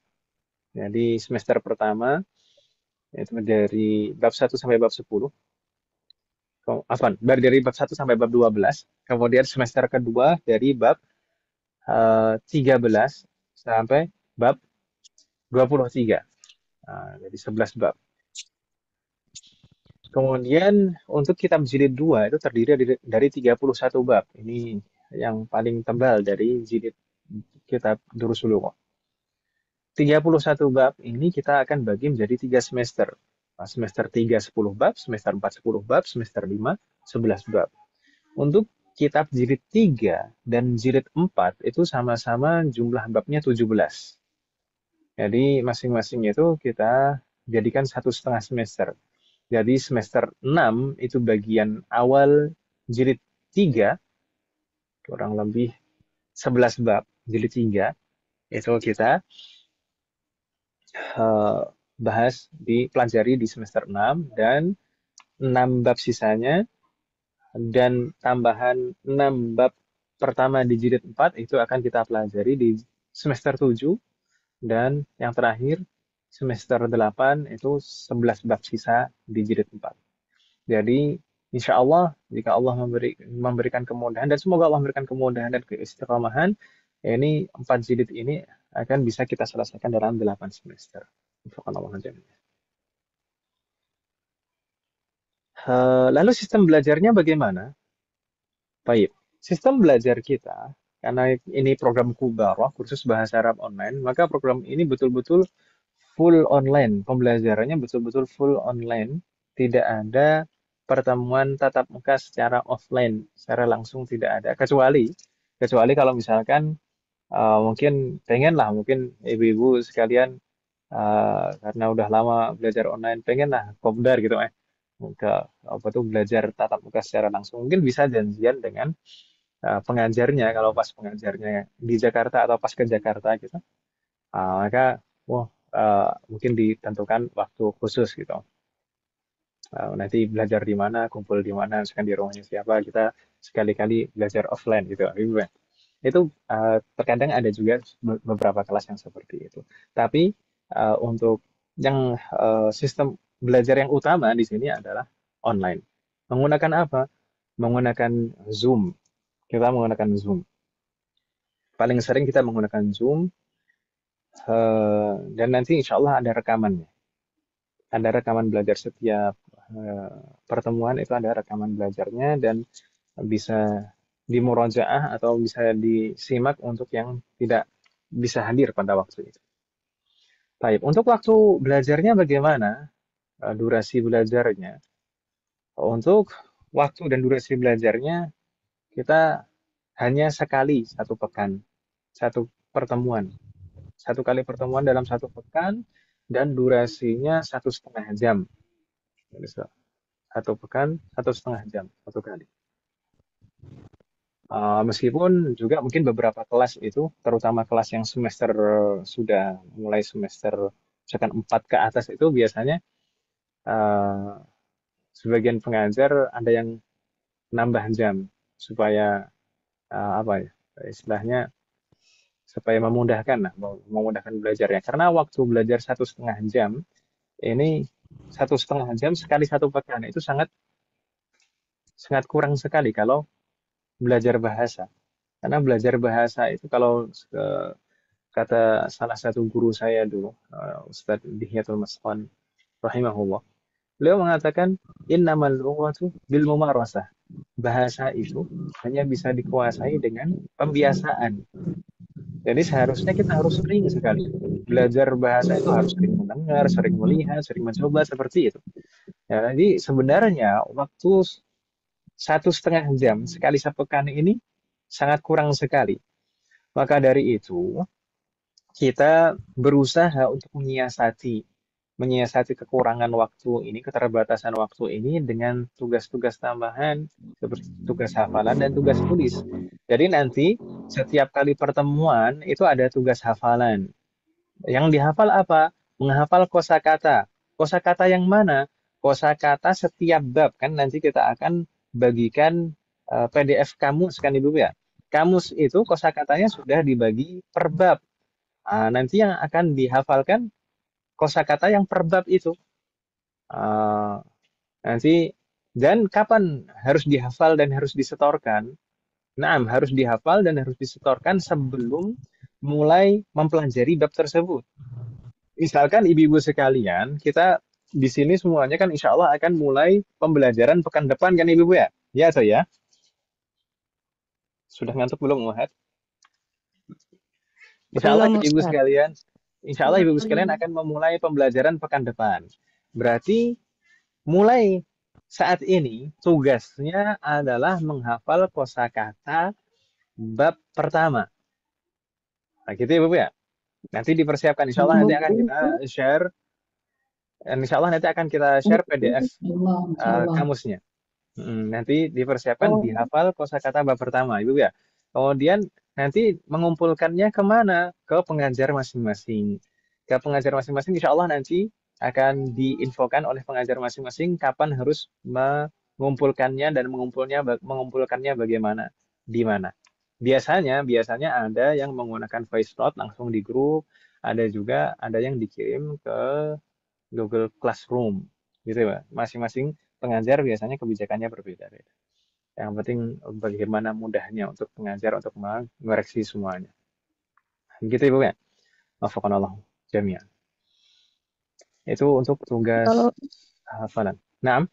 Jadi semester pertama itu dari bab 1 sampai bab 10. Dari bab 1 sampai bab 12. Kemudian semester kedua dari bab 13 sampai bab 23. Jadi 11 bab. Kemudian untuk kitab jilid 2 itu terdiri dari 31 bab. Ini yang paling tebal dari jilid kitab Durusul Lughah. 31 bab ini kita akan bagi menjadi 3 semester. Semester 3 10 bab, semester 4 10 bab, semester 5 11 bab. Untuk kitab jilid 3 dan jilid 4 itu sama-sama jumlah babnya 17. Jadi masing-masing itu kita jadikan 1,5 semester. Jadi semester 6 itu bagian awal jilid 3, kurang lebih 11 bab jilid 3, itu kita bahas, dipelajari di semester 6, dan 6 bab sisanya dan tambahan 6 bab pertama di jilid 4 itu akan kita pelajari di semester 7, dan yang terakhir semester 8 itu 11 bab sisa di jilid 4. Jadi insya Allah jika Allah memberikan kemudahan, dan semoga Allah memberikan kemudahan dan keistiqomahan, ini 4 jilid ini akan bisa kita selesaikan dalam 8 semester. Lalu sistem belajarnya bagaimana? Baik, sistem belajar kita, karena ini program Kubarah, kursus bahasa Arab online, maka program ini betul-betul full online. Pembelajarannya betul-betul full online. Tidak ada pertemuan tatap muka secara offline, secara langsung tidak ada. Kecuali kalau misalkan mungkin mungkin ibu-ibu sekalian karena udah lama belajar online, pengenlah kopdar gitu belajar tatap muka secara langsung. Mungkin bisa janjian dengan pengajarnya, kalau pas pengajarnya di Jakarta atau pas ke Jakarta gitu, maka mungkin ditentukan waktu khusus gitu. Nanti belajar di mana, kumpul di mana, misalkan di rumahnya siapa, kita sekali-kali belajar offline gitu. Itu terkadang ada juga beberapa kelas yang seperti itu. Tapi untuk yang sistem belajar yang utama di sini adalah online. Menggunakan apa? Menggunakan Zoom. Kita menggunakan Zoom. Paling sering kita menggunakan Zoom, dan nanti insya Allah ada rekamannya. Ada rekaman belajar setiap pertemuan, itu ada rekaman belajarnya, dan bisa dimurajaah atau bisa disimak untuk yang tidak bisa hadir pada waktu itu. Baik, untuk waktu belajarnya bagaimana? Durasi belajarnya. Untuk waktu dan durasi belajarnya kita hanya sekali 1 pekan. pertemuan. Satu kali pertemuan dalam satu pekan dan durasinya 1,5 jam. Jadi, satu pekan 1,5 jam satu kali. Meskipun juga mungkin beberapa kelas itu, terutama kelas yang semester sudah mulai semester misalkan 4 ke atas itu biasanya eh, sebagian pengajar ada yang nambah jam supaya apa ya istilahnya supaya memudahkan lah, memudahkan belajarnya. Karena waktu belajar 1,5 jam ini 1,5 jam sekali satu pekan itu sangat sangat kurang sekali kalau belajar bahasa. Karena belajar bahasa itu kalau kata salah satu guru saya dulu, Ustadz Dihyatul Masqan rahimahullah, beliau mengatakan innamal lughatu bil mumarasah. Bahasa itu hanya bisa dikuasai dengan pembiasaan. Jadi seharusnya kita harus sering sekali belajar bahasa itu, harus sering mendengar, sering melihat, sering mencoba seperti itu. Ya, jadi sebenarnya waktu 1,5 jam sekali sepekan ini sangat kurang sekali. Maka dari itu kita berusaha untuk menyiasati kekurangan waktu ini, keterbatasan waktu ini dengan tugas-tugas tambahan seperti tugas hafalan dan tugas tulis. Jadi nanti setiap kali pertemuan itu ada tugas hafalan. Yang dihafal apa? Menghafal kosakata. Kosakata yang mana? Kosakata setiap bab kan nanti kita akan bagikan PDF kamus kan Ibu ya. Kamus itu kosakatanya sudah dibagi per bab. Nanti yang akan dihafalkan kosakata yang per bab itu. Nanti dan kapan harus dihafal dan harus disetorkan? Nah, harus dihafal dan harus disetorkan sebelum mulai mempelajari bab tersebut. Misalkan ibu-ibu sekalian, kita di sini semuanya kan insya Allah akan mulai pembelajaran pekan depan kan ibu-ibu ya? Ya atau ya? Sudah ngantuk belum Muhammad? Insya Allah Belum, ibu Ustaz. sekalian, insya Allah ibu sekalian Belum. akan memulai pembelajaran pekan depan. Berarti mulai saat ini tugasnya adalah menghafal kosakata bab pertama. Nah, gitu ya, Bu ya. Nanti dipersiapkan. Insya Allah nanti akan kita share. Insya Allah nanti akan kita share PDF kamusnya. Nanti dipersiapkan dihafal kosakata bab pertama, Ibu ya. Kemudian nanti mengumpulkannya kemana? Ke pengajar masing-masing. Ke pengajar masing-masing, insya Allah nanti akan diinfokan oleh pengajar masing-masing kapan harus mengumpulkannya dan mengumpulkannya bagaimana, di mana. Biasanya ada yang menggunakan voice note langsung di grup, ada juga ada yang dikirim ke Google Classroom, gitu ya. Masing-masing pengajar biasanya kebijakannya berbeda-beda. Yang penting bagaimana mudahnya untuk pengajar untuk mengoreksi semuanya. Gitu Ibu ya. Wafaqanallah jami'an. Itu untuk tugas Kalau hafalan. Nah,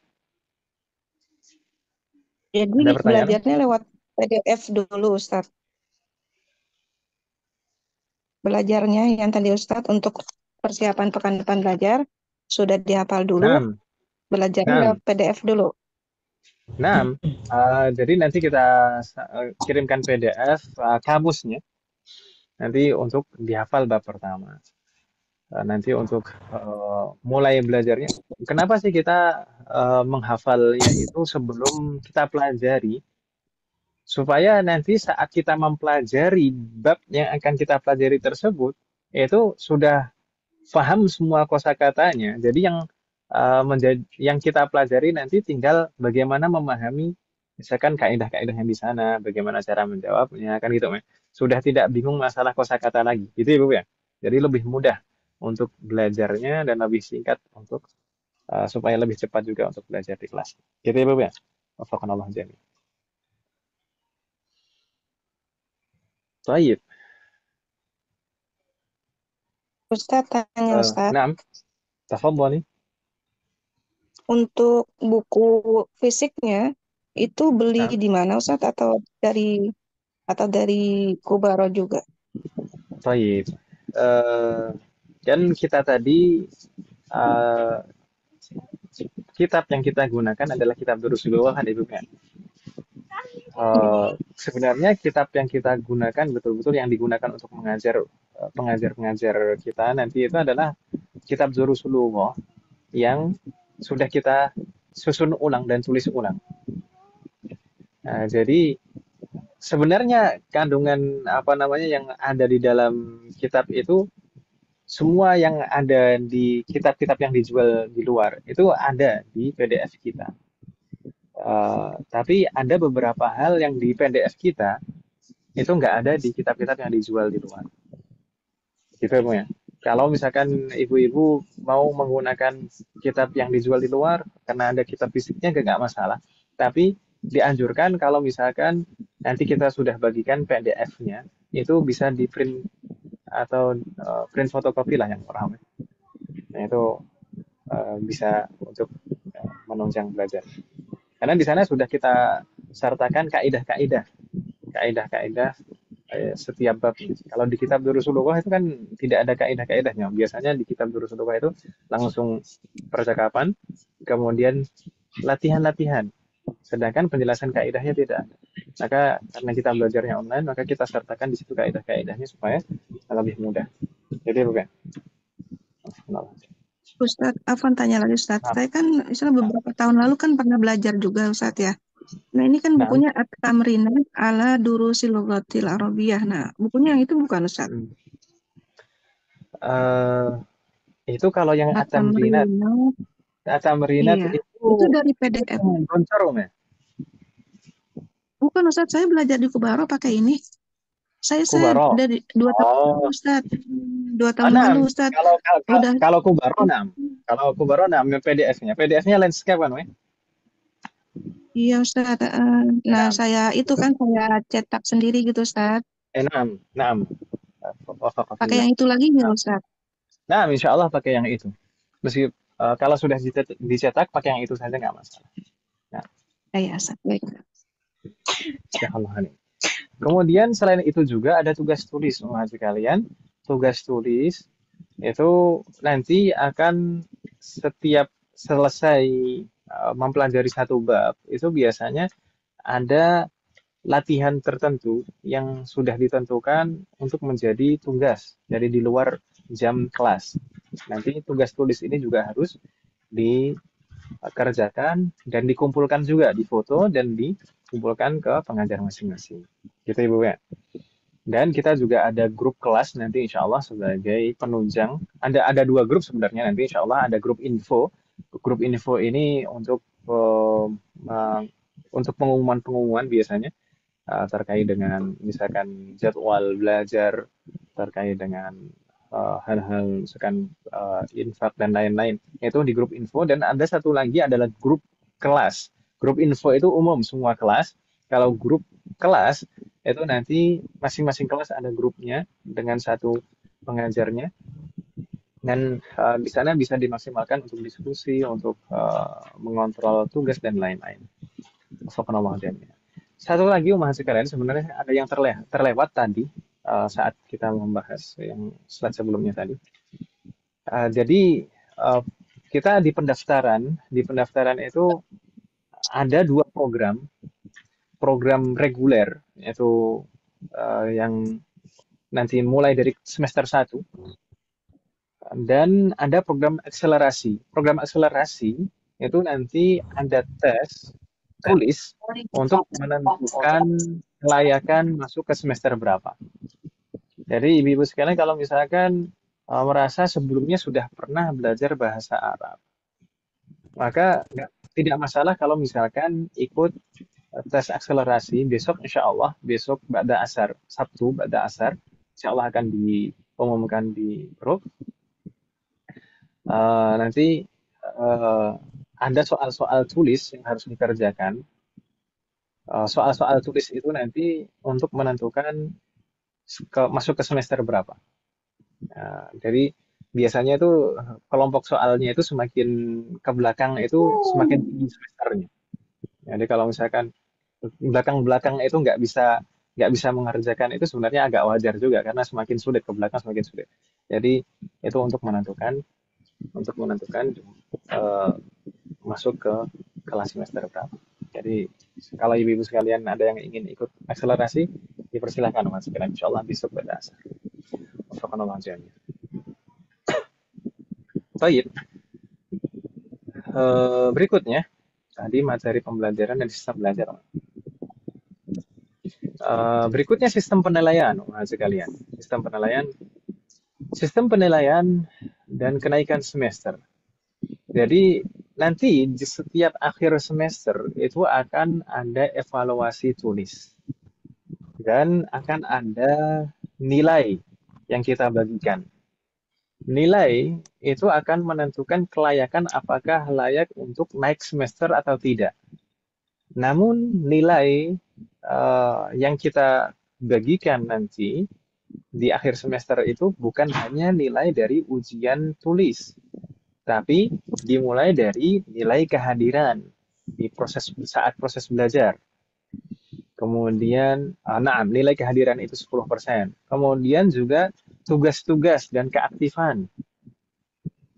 jadi ada pertanyaan? belajarnya lewat PDF dulu, Ustaz. Belajarnya yang tadi Ustaz untuk persiapan pekan depan belajar sudah dihafal dulu, Nah, belajarnya lewat PDF dulu. nah, jadi nanti kita kirimkan PDF kamusnya nanti untuk dihafal bab pertama. Nanti untuk mulai belajarnya. Kenapa sih kita menghafalnya itu sebelum kita pelajari? Supaya nanti saat kita mempelajari bab yang akan kita pelajari tersebut, itu sudah paham semua kosakatanya. Jadi yang kita pelajari nanti tinggal bagaimana memahami misalkan kaidah-kaidah yang di sana, bagaimana cara menjawabnya, kan gitu, sudah tidak bingung masalah kosakata lagi, gitu ya Bu ya. Jadi lebih mudah untuk belajarnya dan lebih singkat untuk supaya lebih cepat juga untuk belajar di kelas. Gitu ya Bu ya. Wafaqanallah jami'an. Baik. Ustaz tanya Ustaz, Naam, tafadhali. untuk buku fisiknya itu beli Naam. di mana Ustaz atau dari Kubaro juga? Baik. Dan kita tadi kitab yang kita gunakan adalah kitab Durusul Lughah kan Ibu kan. sebenarnya kitab yang kita gunakan betul-betul yang digunakan untuk mengajar pengajar-pengajar kita nanti itu adalah kitab Zurusulullah yang sudah kita susun ulang dan tulis ulang. Nah, jadi sebenarnya kandungan apa namanya yang ada di dalam kitab itu semua yang ada di kitab-kitab yang dijual di luar itu ada di PDF kita. Tapi ada beberapa hal yang di PDF kita itu nggak ada di kitab-kitab yang dijual di luar. Gitu ya, Bu ya. Kalau misalkan ibu-ibu mau menggunakan kitab yang dijual di luar karena ada kitab fisiknya nggak masalah. Tapi dianjurkan kalau misalkan nanti kita sudah bagikan PDF-nya itu bisa di print atau print fotokopi lah yang ramai. Nah, itu bisa untuk menunjang belajar. Karena di sana sudah kita sertakan kaidah-kaidah setiap bab. Kalau di kitab Durusulullah itu kan tidak ada kaidah-kaidahnya. Biasanya di kitab Durusulullah itu langsung percakapan, kemudian latihan-latihan. Sedangkan penjelasan kaidahnya tidak ada. Maka karena kita belajarnya online, maka kita sertakan di situ kaidah-kaidahnya supaya lebih mudah. Jadi bukan. Ustadz, Afwan tanya lagi Ustadz. Saya kan misalnya beberapa tahun lalu kan pernah belajar juga Ustadz ya. Nah ini kan bukunya At-Tamrinat ala Durusil Lughatil Arabiyah. Nah bukunya yang itu bukan Ustadz? Itu kalau yang At-Tamrinat Iya. Itu dari PDF. Goncar ya? Bukan Ustadz, saya belajar di Kubaro pakai ini. Saya dari 2 tahun lalu Ustadz. 2 tahun lalu Ustadz. Kalau Kubaro 6. Kalau Kubaro 6 PDF-nya. PDF-nya landscape kan, weh? Iya Ustadz. Nah, saya itu kan saya cetak sendiri gitu Ustadz. 6. Pakai yang itu lagi nggak Ustadz? Nah, insya Allah pakai yang itu. Meski kalau sudah dicetak pakai yang itu saja nggak masalah. Nah. Ya, Ustadz. Baik. Kemudian selain itu juga ada tugas tulis, mahasiswa kalian. Tugas tulis itu nanti akan setiap selesai mempelajari satu bab, itu biasanya ada latihan tertentu yang sudah ditentukan untuk menjadi tugas dari di luar jam kelas. Nanti tugas tulis ini juga harus dikerjakan dan dikumpulkan juga, difoto dan dikumpulkan ke pengajar masing-masing. Gitu Ibu ya. Dan kita juga ada grup kelas nanti insya Allah sebagai penunjang. Ada 2 grup sebenarnya nanti insya Allah ada grup info. Grup info ini untuk pengumuman-pengumuman biasanya terkait dengan misalkan jadwal belajar, terkait dengan hal-hal misalkan infak dan lain-lain. Itu di grup info dan ada satu lagi adalah grup kelas. Grup info itu umum semua kelas. Kalau grup kelas itu nanti masing-masing kelas ada grupnya dengan satu pengajarnya dan di sana bisa dimaksimalkan untuk diskusi, untuk mengontrol tugas dan lain-lain. Satu lagi mahasiswa kalian sebenarnya ada yang terlewat tadi saat kita membahas yang slide sebelumnya tadi. Jadi kita di pendaftaran itu ada 2 program reguler yaitu yang nanti mulai dari semester 1 dan ada program akselerasi. Program akselerasi itu nanti ada tes tulis untuk menentukan kelayakan masuk ke semester berapa. Jadi ibu-ibu sekalian kalau misalkan merasa sebelumnya sudah pernah belajar bahasa Arab, maka tidak masalah kalau misalkan ikut tes akselerasi besok insya Allah, besok ba'da asar, Sabtu ba'da asar, insya Allah akan diumumkan di grup. Nanti ada soal-soal tulis yang harus dikerjakan. Soal-soal tulis itu nanti untuk menentukan masuk ke semester berapa. Jadi biasanya itu kelompok soalnya itu semakin ke belakang itu semakin tinggi semesternya. Jadi kalau misalkan belakang-belakang itu nggak bisa mengerjakan itu sebenarnya agak wajar juga karena semakin sulit ke belakang semakin sulit. Jadi itu untuk menentukan masuk ke kelas semester berapa. Jadi kalau ibu-ibu sekalian ada yang ingin ikut akselerasi, dipersilahkan mas sekalian. Insyaallah besok pada asar. Wafakanallah jami'an. Baik. Berikutnya tadi materi pembelajaran dan sistem belajar. Berikutnya sistem penilaian, mas sekalian. Sistem penilaian dan kenaikan semester. Jadi nanti di setiap akhir semester itu akan ada evaluasi tulis dan akan ada nilai yang kita bagikan. Nilai itu akan menentukan kelayakan apakah layak untuk naik semester atau tidak. Namun nilai yang kita bagikan nanti di akhir semester itu bukan hanya nilai dari ujian tulis, tapi dimulai dari nilai kehadiran di saat proses belajar. Kemudian, nilai kehadiran itu 10%. Kemudian juga tugas-tugas dan keaktifan.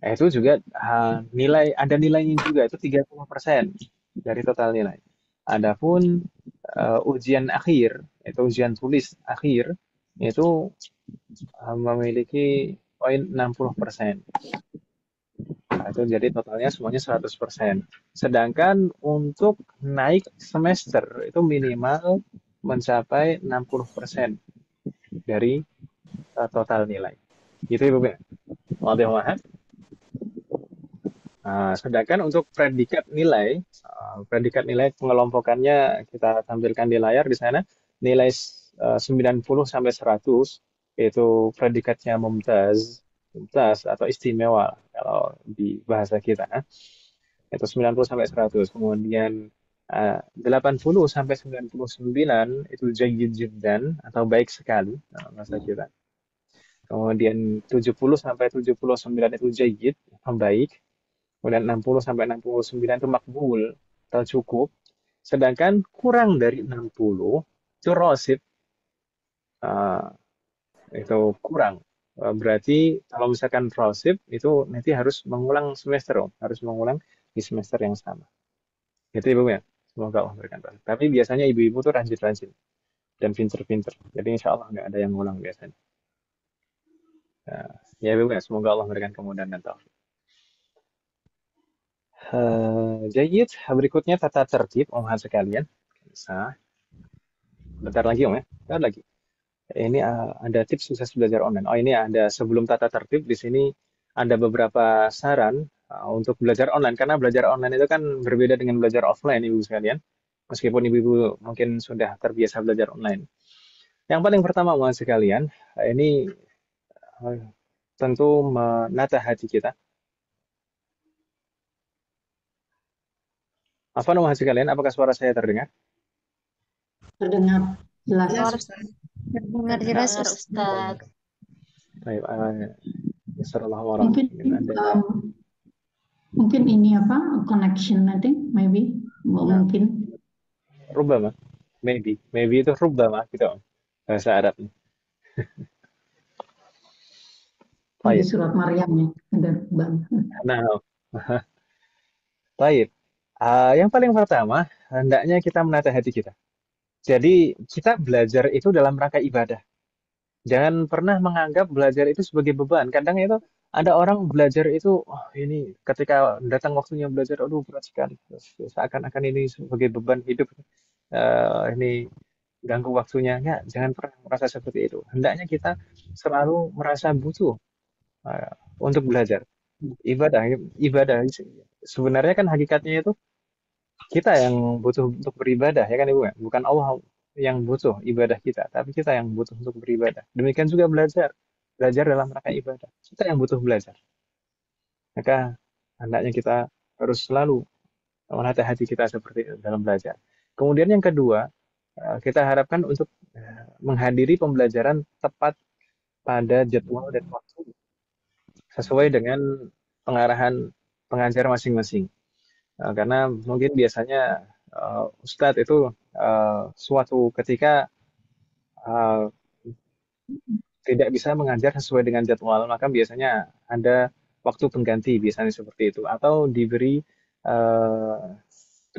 Itu juga ada nilainya juga, itu 30% dari total nilai. Adapun ujian akhir, itu ujian tulis akhir, itu memiliki poin 60%. Itu jadi totalnya semuanya 100%. Sedangkan untuk naik semester itu minimal mencapai 60% dari total nilai. Gitu Ibu. Wadah. Sedangkan untuk predikat nilai pengelompokannya kita tampilkan di layar di sana. Nilai 90 sampai 100 itu predikatnya mumtaz atau istimewa kalau di bahasa kita. Itu 90 sampai 100. Kemudian 80 sampai 99 itu jayyid jiddan atau baik sekali bahasa kita. Kemudian 70 sampai 79 itu jayyid, baik. Kemudian 60 sampai 69 itu makbul atau cukup. Sedangkan kurang dari 60 itu rosid, itu kurang. Berarti kalau misalkan rosid itu nanti harus mengulang semester, harus mengulang di semester yang sama. Gitu Ibu ya. Semoga Allah berikan berkah. Tapi biasanya ibu-ibu tuh rajin-rajin dan pinter-pinter. Jadi insya Allah nggak ada yang ngulang biasanya. Ya Ibu ya, semoga Allah berikan kemudahan dan taufik. Jayid, berikutnya tata tertib Om sekalian. Bisa. Bentar lagi Om ya, bentar lagi. Ini ada tips sukses belajar online. Oh ini ada sebelum tata tertib di sini ada beberapa saran untuk belajar online karena belajar online itu kan berbeda dengan belajar offline Ibu sekalian. Meskipun ibu-ibu mungkin sudah terbiasa belajar online. Yang paling pertama Om sekalian, ini tentu menata hati kita. Apa nama sekalian? Apakah suara saya terdengar? Terdengar jelas. Terdengar jelas Ustaz. Baik, mungkin ini apa connection I think maybe mungkin. Rubama, maybe itu rubama gitu bahasa Arabnya. Di surat Maryam ya ada bang. Nah, baik. Yang paling pertama, hendaknya kita menata hati kita. Jadi, kita belajar itu dalam rangka ibadah. Jangan pernah menganggap belajar itu sebagai beban. Kadang itu ada orang belajar itu, ini ketika datang waktunya belajar, aduh berat sekali. Seakan-akan ini sebagai beban hidup. Ini ganggu waktunya. Enggak, jangan pernah merasa seperti itu. Hendaknya kita selalu merasa butuh untuk belajar. Ibadah sebenarnya kan hakikatnya itu kita yang butuh untuk beribadah ya kan Ibu ya, bukan Allah yang butuh ibadah kita, tapi kita yang butuh untuk beribadah. Demikian juga belajar dalam rangka ibadah, kita yang butuh belajar. Maka hendaknya kita harus selalu menata hati kita seperti itu dalam belajar. Kemudian yang kedua, kita harapkan untuk menghadiri pembelajaran tepat pada jadwal dan waktu sesuai dengan pengarahan pengajar masing-masing. Karena mungkin biasanya Ustadz itu suatu ketika tidak bisa mengajar sesuai dengan jadwal, maka biasanya ada waktu pengganti, biasanya seperti itu. Atau diberi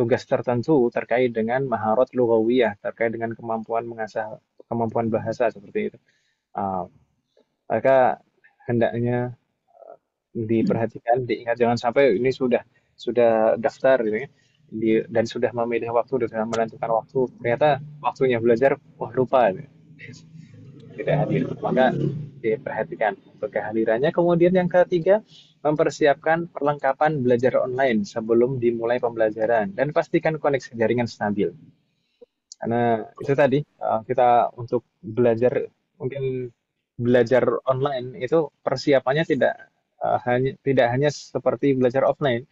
tugas tertentu terkait dengan maharat lughawiyah, terkait dengan kemampuan mengasah kemampuan bahasa seperti itu. Uh, Maka hendaknya diperhatikan, diingat, jangan sampai ini sudah daftar gitu ya, dan sudah memilih waktu, sudah menentukan waktu, ternyata waktunya belajar, wah lupa gitu. Tidak hadir, maka diperhatikan untuk kehadirannya. Kemudian yang ketiga, mempersiapkan perlengkapan belajar online sebelum dimulai pembelajaran dan pastikan koneksi jaringan stabil. Karena itu tadi kita untuk belajar, mungkin belajar online itu persiapannya tidak hanya seperti belajar offline.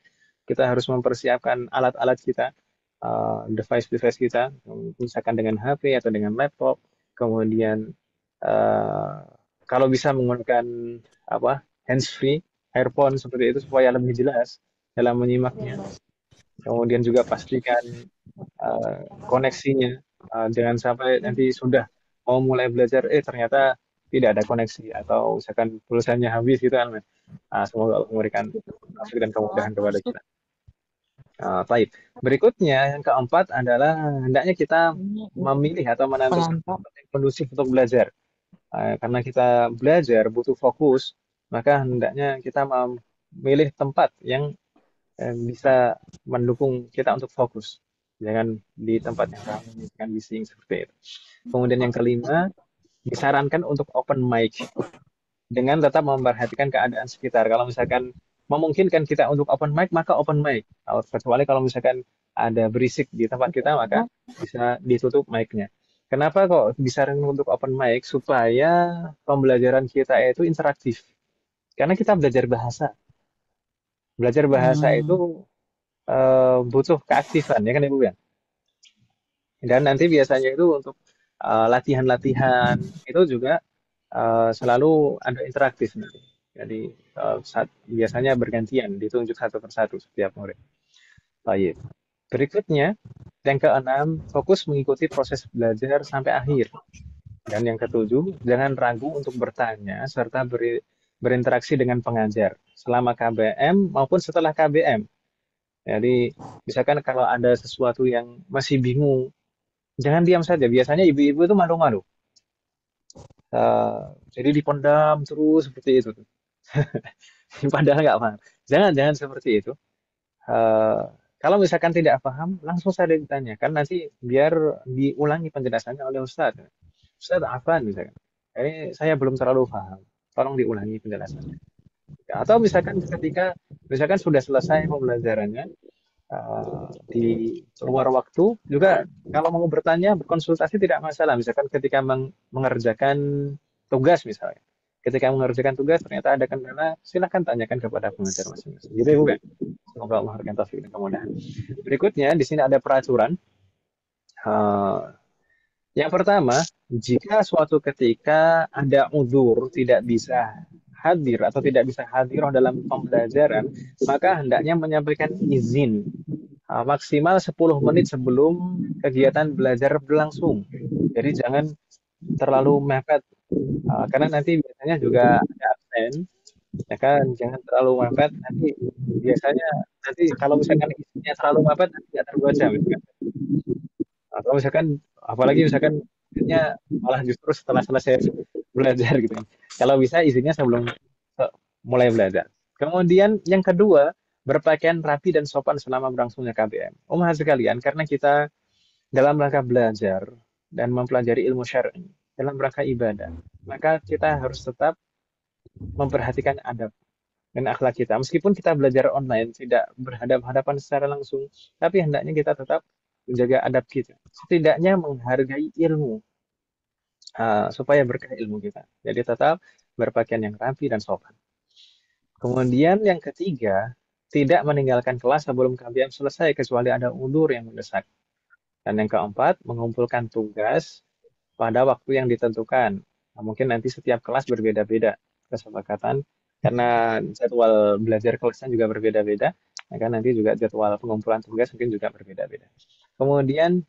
Kita harus mempersiapkan alat-alat kita, device-device kita, misalkan dengan HP atau dengan laptop. Kemudian kalau bisa menggunakan hands-free, earphone seperti itu supaya lebih jelas dalam menyimaknya. Kemudian juga pastikan koneksinya, jangan sampai nanti sudah mau mulai belajar ternyata tidak ada koneksi atau misalkan pulsanya habis gitu kan. Semoga Allah memberikan taufik dan kemudahan kepada kita. Baik. Berikutnya yang keempat adalah hendaknya kita memilih atau menentukan tempat yang kondusif untuk belajar. Karena kita belajar butuh fokus, maka hendaknya kita memilih tempat yang bisa mendukung kita untuk fokus. Jangan di tempat yang ramai, jangan bising seperti itu. Kemudian yang kelima, disarankan untuk open mic dengan tetap memperhatikan keadaan sekitar. Kalau misalkan memungkinkan kita untuk open mic, maka open mic. Kecuali kalau misalkan ada berisik di tempat kita, maka bisa ditutup mic-nya. Kenapa kok disarankan untuk open mic? Supaya pembelajaran kita itu interaktif. Karena kita belajar bahasa. Belajar bahasa itu butuh keaktifan, ya kan Ibu ya? Dan nanti biasanya itu untuk latihan-latihan itu juga selalu ada interaktif nanti. Jadi biasanya bergantian, ditunjuk satu persatu setiap murid. Baik. Berikutnya, yang keenam, fokus mengikuti proses belajar sampai akhir. Dan yang ketujuh, jangan ragu untuk bertanya serta berinteraksi dengan pengajar selama KBM maupun setelah KBM. Jadi, misalkan kalau ada sesuatu yang masih bingung, jangan diam saja. Biasanya ibu-ibu itu malu-malu. Jadi dipendam terus seperti itu. Padahal nggak paham. Jangan seperti itu. Kalau misalkan tidak paham, langsung saja ditanyakan. Nanti biar diulangi penjelasannya oleh Ustadz. Ustadz Afan misalkan. Ini saya belum terlalu paham. Tolong diulangi penjelasannya. Atau misalkan misalkan sudah selesai pembelajarannya, di luar waktu juga kalau mau bertanya, berkonsultasi tidak masalah. Misalkan ketika mengerjakan tugas misalnya. Ketika mengerjakan tugas ternyata ada kendala, silahkan tanyakan kepada pengajar masing-masing. Gitu ya, bukan? Semoga Allah memberikan taufik dan kemudahan. Berikutnya di sini ada peraturan. Yang pertama, jika suatu ketika ada udzur tidak bisa hadir atau tidak bisa hadir dalam pembelajaran, maka hendaknya menyampaikan izin maksimal 10 menit sebelum kegiatan belajar berlangsung. Jadi jangan terlalu mepet, karena nanti biasanya juga ada absen, ya kan? Jangan terlalu mepet, nanti biasanya kalau misalkan isinya terlalu mepet nanti tidak terbaca, misalkan. Atau misalkan apalagi misalkan isinya malah justru setelah selesai belajar gitu. Kalau bisa isinya sebelum mulai belajar. Kemudian yang kedua, berpakaian rapi dan sopan selama berlangsungnya KBM. Umat sekalian, karena kita dalam rangka belajar dan mempelajari ilmu syar'i dalam rangka ibadah, maka kita harus tetap memperhatikan adab dan akhlak kita. Meskipun kita belajar online, tidak berhadapan-hadapan secara langsung, tapi hendaknya kita tetap menjaga adab kita. Setidaknya menghargai ilmu, supaya berkah ilmu kita. Jadi tetap berpakaian yang rapi dan sopan. Kemudian yang ketiga, tidak meninggalkan kelas sebelum KBM selesai kecuali ada udzur yang mendesak. Dan yang keempat, mengumpulkan tugas pada waktu yang ditentukan. Nah, mungkin nanti setiap kelas berbeda-beda kesepakatan, karena jadwal belajar kelasnya juga berbeda-beda, maka nanti juga jadwal pengumpulan tugas mungkin juga berbeda-beda. Kemudian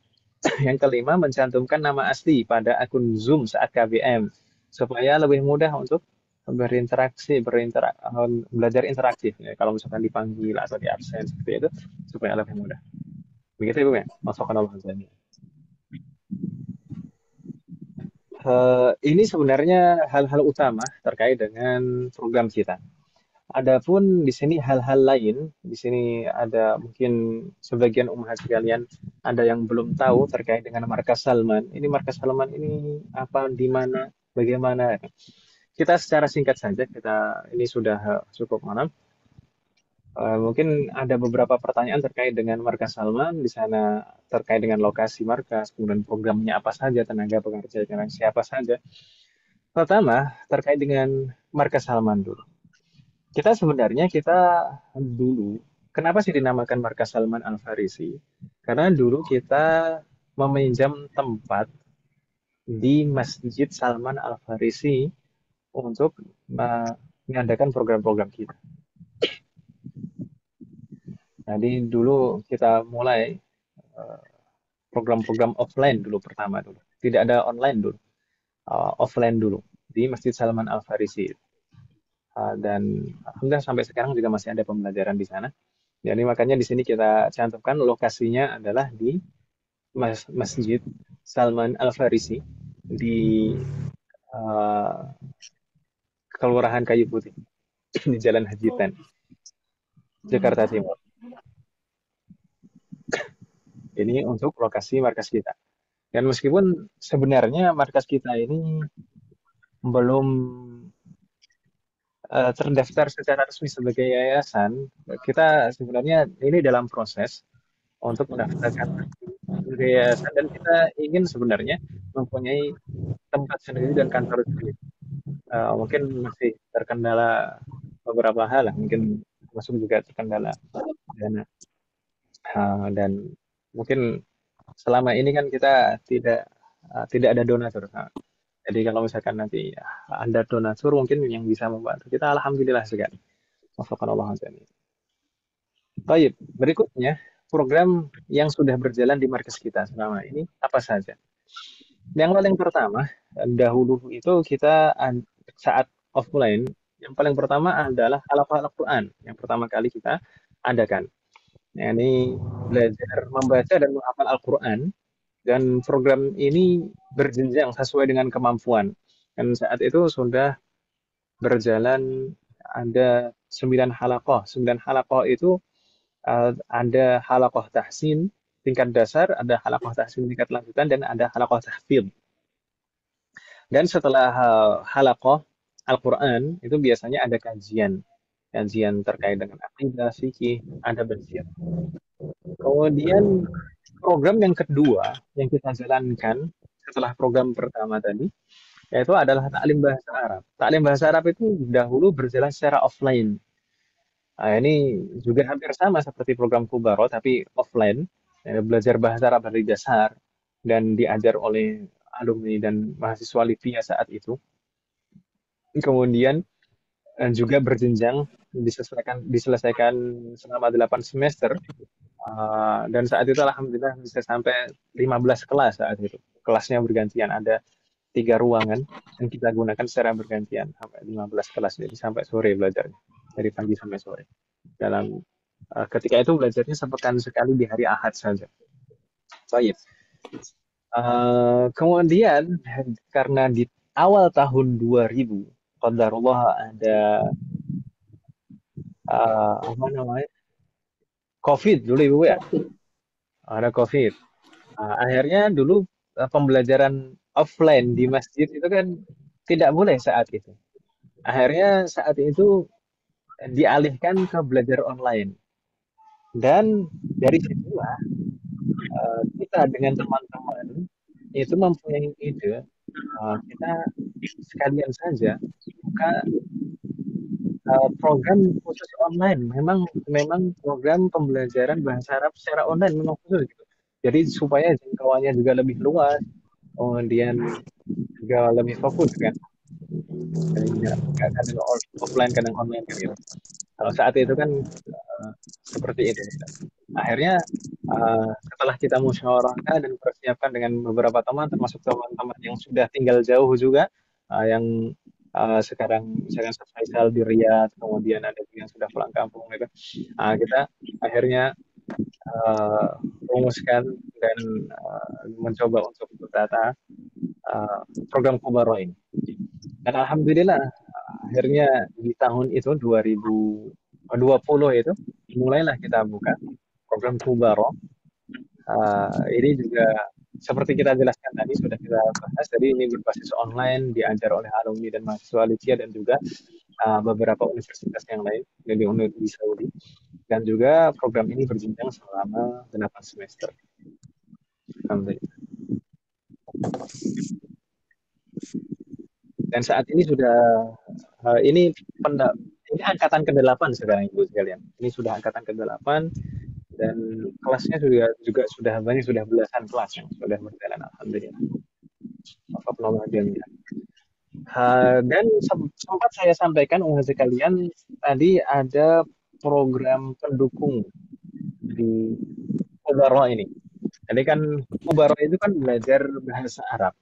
yang kelima, mencantumkan nama asli pada akun Zoom saat KBM supaya lebih mudah untuk belajar interaktif. Ya. Kalau misalkan dipanggil atau di absen seperti itu, supaya lebih mudah. Begitu Ibu ya, Wafaqqanallahu jami'an. Ini sebenarnya hal-hal utama terkait dengan program kita. Adapun di sini hal-hal lain, di sini ada mungkin sebagian umat sekalian ada yang belum tahu terkait dengan Markas Salman. Ini Markas Salman ini apa, di mana, bagaimana? Kita secara singkat saja, ini sudah cukup malam. Mungkin ada beberapa pertanyaan terkait dengan Markas Salman di sana, terkait dengan lokasi markas, kemudian programnya apa saja, tenaga pengerjanya siapa saja. Pertama, terkait dengan Markas Salman dulu. Kita dulu, kenapa sih dinamakan Markas Salman Al Farisi? Karena dulu kita meminjam tempat di Masjid Salman Al Farisi untuk mengadakan program-program kita. Jadi dulu kita mulai program-program offline dulu pertama dulu. Tidak ada online dulu. Offline dulu di Masjid Salman Al Farisi. Dan alhamdulillah sampai sekarang juga masih ada pembelajaran di sana. Jadi makanya di sini kita cantumkan lokasinya adalah di Masjid Salman Al Farisi di Kelurahan Kayu Putih di Jalan Hajitan, Jakarta Timur. Ini untuk lokasi markas kita. Dan meskipun sebenarnya markas kita ini belum terdaftar secara resmi sebagai yayasan, kita sebenarnya ini dalam proses untuk mendaftarkan sebagai yayasan, dan kita ingin sebenarnya mempunyai tempat sendiri dan kantor sendiri. Mungkin masih terkendala beberapa hal, mungkin masuk juga terkendala dana, dan mungkin selama ini kan kita tidak ada donatur. Jadi kalau misalkan nanti ada donatur mungkin yang bisa membantu kita, alhamdulillah sekali. Wafaqqanallahu jami'an. Baik, berikutnya program yang sudah berjalan di markas kita selama ini apa saja? Yang paling pertama, dahulu itu kita saat offline, yang paling pertama adalah halaqah Al-Quran. Yang pertama kali kita adakan. Ini belajar membaca dan menghafal Al-Quran. Dan program ini berjenjang sesuai dengan kemampuan. Dan saat itu sudah berjalan ada 9 halaqah. 9 halaqah itu ada halaqah tahsin tingkat dasar, ada halaqah tahsin tingkat lanjutan, dan ada halaqah tahfidz. Dan setelah halaqah Al-Quran itu biasanya ada kajian terkait dengan akidah, fikih, adab dan sirah. Kemudian program yang kedua yang kita jalankan setelah program pertama tadi, yaitu adalah taklim bahasa Arab. Taklim bahasa Arab itu dahulu berjalan secara offline. Ini juga hampir sama seperti program Kubaro, tapi offline. Belajar bahasa Arab dari dasar dan diajar oleh alumni dan mahasiswa Libya saat itu. Kemudian juga berjenjang, diselesaikan selama 8 semester. Dan saat itu alhamdulillah bisa sampai 15 kelas saat itu. Kelasnya bergantian, ada 3 ruangan dan kita gunakan secara bergantian sampai 15 kelas, jadi sampai sore belajarnya, dari pagi sampai sore. Dalam ketika itu belajarnya sepekan sekali di hari Ahad saja. Baik. Kemudian karena di awal tahun 2000 qadarullah ada apa namanya, COVID dulu Ibu ya. Ada COVID. Akhirnya dulu pembelajaran offline di masjid itu kan tidak boleh saat itu. Akhirnya saat itu dialihkan ke belajar online. Dan dari situlah kita dengan teman-teman itu mempunyai ide, kita sekalian saja buka program khusus online. Memang program pembelajaran bahasa Arab secara online memang khusus gitu. Jadi supaya jangkauannya juga lebih luas, kemudian juga lebih fokus kan. Jadi nggak kadang offline kadang online kan gitu. Kalau saat itu kan seperti itu. Akhirnya setelah kita musyawarahkan dan persiapkan dengan beberapa teman, termasuk teman-teman yang sudah tinggal jauh juga, yang sekarang misalkan Faisal di Riyadh, kemudian ada yang sudah pulang kampung gitu. Kita akhirnya merumuskan dan mencoba untuk bertata program Kubaro ini. Dan alhamdulillah akhirnya di tahun itu 2020 itu mulailah kita buka program Kubaro. Ini juga seperti kita jelaskan tadi, sudah kita bahas, jadi ini berbasis online, diajar oleh alumni dan mahasiswa Licia dan juga beberapa universitas yang lain di Saudi. Dan juga program ini berjenjang selama 8 semester. Alhamdulillah. Dan saat ini sudah ini angkatan ke-8 sekarang Ibu sekalian. Ini sudah angkatan ke-8 dan kelasnya juga sudah banyak, sudah belasan kelas yang sudah berjalan, alhamdulillah. Dan sempat saya sampaikan sekalian tadi ada program pendukung di Kubaro ini. Jadi kan Kubaro itu kan belajar bahasa Arab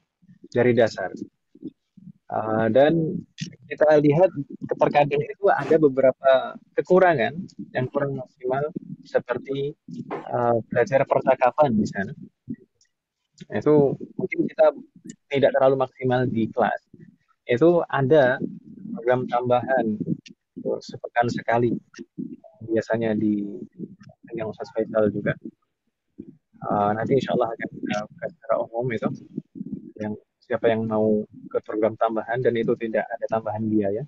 dari dasar. Dan kita lihat terkadang itu ada beberapa kekurangan yang kurang maksimal seperti belajar percakapan di sana. Itu mungkin kita tidak terlalu maksimal di kelas. Itu ada program tambahan sepekan sekali, biasanya di yang Ustaz Faisal juga. Nanti insya Allah akan kita buka secara umum itu, yang siapa yang mau ke program tambahan dan itu tidak ada tambahan biaya.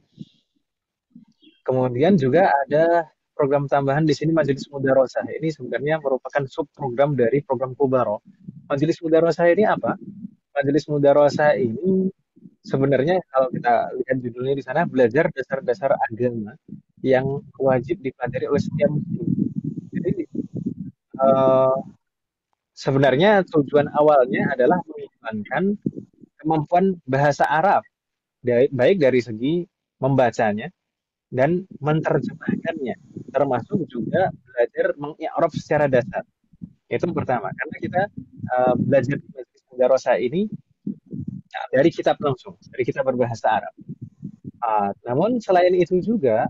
Kemudian juga ada program tambahan di sini Majelis Mudarosah. Ini sebenarnya merupakan subprogram dari program Kubaro. Majelis Mudarosah ini apa? Majelis Mudarosah ini sebenarnya kalau kita lihat judulnya di sana, belajar dasar-dasar agama yang wajib dipelajari oleh setiap muslim. Jadi sebenarnya tujuan awalnya adalah mengembangkan kemampuan bahasa Arab, baik dari segi membacanya dan menerjemahkannya, termasuk juga belajar mengi'rab secara dasar. Itu pertama, karena kita belajar di Majelis Mudarosah ini dari kitab langsung, dari kitab berbahasa Arab. Namun selain itu juga,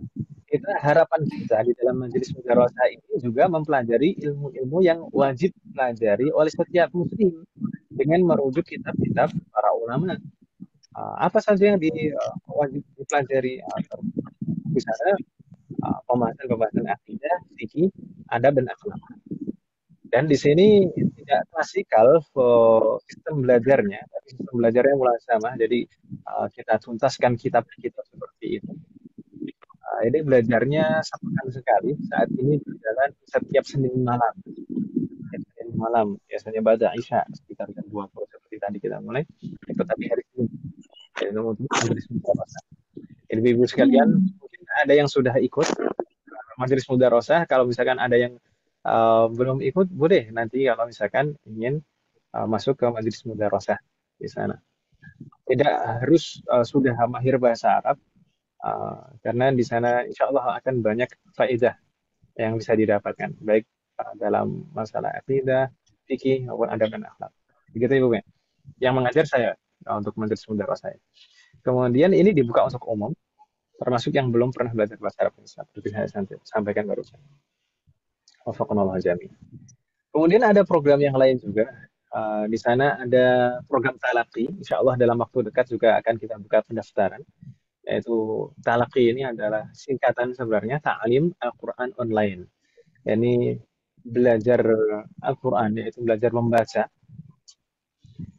harapan kita di dalam Majelis Mudarosah ini juga mempelajari ilmu-ilmu yang wajib dipelajari oleh setiap muslim dengan merujuk kitab-kitab para ulama. Apa saja yang wajib dipelajari? Di sana pembahasan akidah, fikih, adab dan akhlak. Dan di sini tidak klasikal sistem belajarnya, tapi sistem belajarnya mulai sama. Jadi kita tuntaskan kitab-kitab seperti itu. Ini belajarnya sepekan sekali. Saat ini berjalan setiap Senin malam. Senin malam biasanya pada Isya sekitar jam 20 seperti tadi kita mulai. Tetapi hari ini untuk Majelis Mudarosah. Ibu-ibu sekalian, mungkin ada yang sudah ikut Majelis Mudarosah. Kalau misalkan ada yang belum ikut, boleh nanti kalau misalkan ingin masuk ke Majelis Mudarosah di sana. Tidak harus sudah mahir bahasa Arab, karena di sana insya Allah akan banyak faedah yang bisa didapatkan, baik dalam masalah akidah, fikih maupun adab dan akhlak. Begitu Ibu. Yang mengajar saya untuk Majelis Mudarosah. Kemudian ini dibuka untuk umum, termasuk yang belum pernah belajar bahasa Arab, seperti saya sampaikan barusan. Wafaqanallahu jami'an. Kemudian ada program yang lain juga. Di sana ada program talaqi. Insya Allah dalam waktu dekat juga akan kita buka pendaftaran. Yaitu talaqi ini adalah singkatan sebenarnya ta'lim Al-Quran online. Yani belajar Al-Quran, yaitu belajar membaca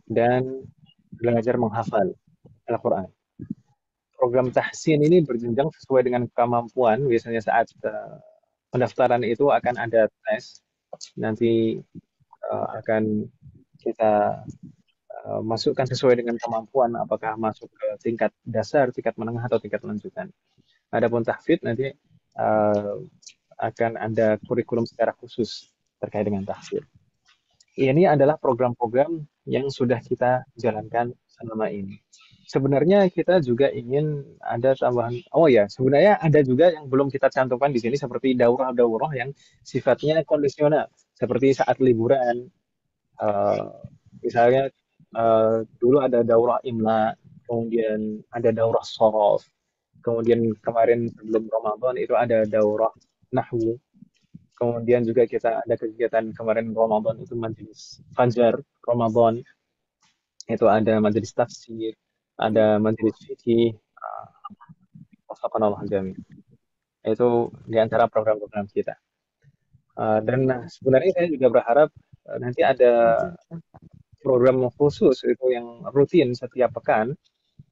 dan belajar menghafal Al-Quran. Program tahsin ini berjenjang sesuai dengan kemampuan. Biasanya saat pendaftaran itu akan ada tes. Nanti akan kita masukkan sesuai dengan kemampuan, apakah masuk ke tingkat dasar, tingkat menengah, atau tingkat lanjutan. Adapun tahfidz nanti akan ada kurikulum secara khusus terkait dengan tahfidz. Ini adalah program-program yang sudah kita jalankan selama ini. Sebenarnya kita juga ingin ada tambahan. Oh ya, sebenarnya ada juga yang belum kita cantumkan di sini seperti daurah-daurah yang sifatnya kondisional, seperti saat liburan. Misalnya dulu ada daurah imla, kemudian ada daurah shorof, kemudian kemarin sebelum Ramadan itu ada daurah nahwu, Kemudian juga kita ada kegiatan kemarin Ramadan itu majelis Fajar Ramadan, itu ada majelis tafsir, ada majelis fikih, wafaqanallahu jami'. Itu di antara program-program kita. Dan sebenarnya saya juga berharap nanti ada program khusus itu yang rutin setiap pekan,